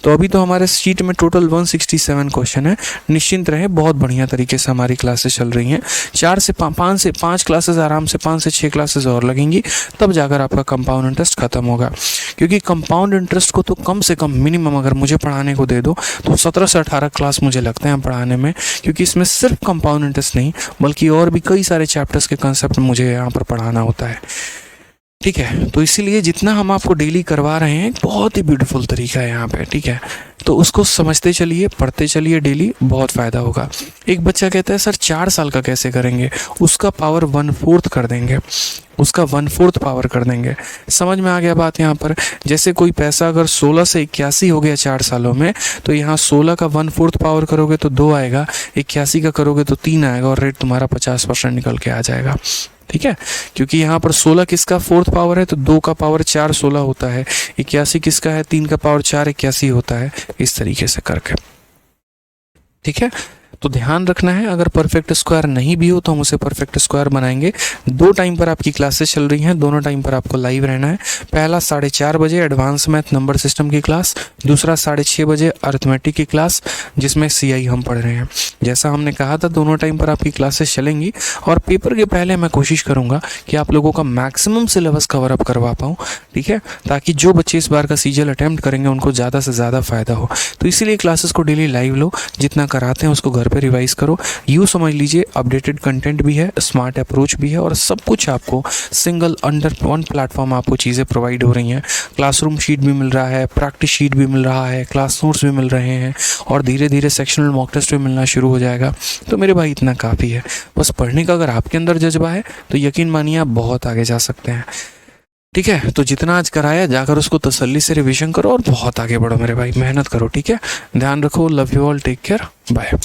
तो अभी तो हमारे शीट में टोटल 167 क्वेश्चन है। निश्चिंत रहे, बहुत बढ़िया तरीके से हमारी क्लासेस चल रही हैं। 4 से 5 क्लासेस आराम से 5 से 6 क्लासेस और लगेंगी, तब जाकर आपका कंपाउंड इंटरेस्ट खत्म होगा। क्योंकि कंपाउंड इंटरेस्ट को तो कम से कम मिनिमम अगर मुझे पढ़ाने को दे दो तो 17 से 18 क्लास मुझे लगते हैं पढ़ाने में, क्योंकि इसमें सिर्फ कंपाउंड इंटरेस्ट नहीं बल्कि और भी कई सारे चैप्टर्स के कंसेप्ट मुझे यहाँ पर पढ़ाना होता है। ठीक है, तो इसीलिए जितना हम आपको डेली करवा रहे हैं बहुत ही ब्यूटीफुल तरीका है यहाँ पे। ठीक है, तो उसको समझते चलिए, पढ़ते चलिए डेली, बहुत फ़ायदा होगा। एक बच्चा कहता है सर 4 साल का कैसे करेंगे? उसका पावर 1/4 कर देंगे, उसका 1/4 पावर कर देंगे। समझ में आ गया बात यहाँ पर? जैसे कोई पैसा अगर 16 से 81 हो गया 4 सालों में, तो यहाँ 16 का 1/4 पावर करोगे तो 2 आएगा, 81 का करोगे तो 3 आएगा, और रेट तुम्हारा 50% निकल के आ जाएगा। ठीक है, क्योंकि यहाँ पर 16 किसका 4th पावर है, तो 2 का पावर 4 16 होता है, 81 किसका है, 3 का पावर 4 81 होता है, इस तरीके से करके। ठीक है, तो ध्यान रखना है, अगर परफेक्ट स्क्वायर नहीं भी हो तो हम उसे परफेक्ट स्क्वायर बनाएंगे। 2 टाइम पर आपकी क्लासेस चल रही हैं, दोनों टाइम पर आपको लाइव रहना है। पहला 4:30 बजे एडवांस मैथ नंबर सिस्टम की क्लास, दूसरा 6:30 बजे अर्थमेटिक की क्लास जिसमें CI हम पढ़ रहे हैं। जैसा हमने कहा था दोनों टाइम पर आपकी क्लासेस चलेंगी, और पेपर के पहले मैं कोशिश करूँगा कि आप लोगों का मैक्सिमम सिलेबस कवर अप करवा पाऊँ। ठीक है, ताकि जो बच्चे इस बार का सीजीएल अटैम्प्ट करेंगे उनको ज़्यादा से ज़्यादा फ़ायदा हो। तो इसीलिए क्लासेस को डेली लाइव लो, जितना कराते हैं उसको घर पे रिवाइज करो। यूँ समझ लीजिए अपडेटेड कंटेंट भी है, स्मार्ट अप्रोच भी है, और सब कुछ आपको सिंगल अंडर वन प्लेटफॉर्म आपको चीज़ें प्रोवाइड हो रही हैं। क्लासरूम शीट भी मिल रहा है, प्रैक्टिस शीट भी मिल रहा है, क्लास नोट्स भी मिल रहे हैं, और धीरे धीरे सेक्शनल मॉक टेस्ट भी मिलना शुरू हो जाएगा। तो मेरे भाई इतना काफ़ी है, बस पढ़ने का अगर आपके अंदर जज्बा है तो यकीन मानिए आप बहुत आगे जा सकते हैं। ठीक है, तो जितना आज कराया जाकर उसको तसल्ली से रिवीजन करो और बहुत आगे बढ़ो मेरे भाई, मेहनत करो। ठीक है, ध्यान रखो, love you all, take care, bye.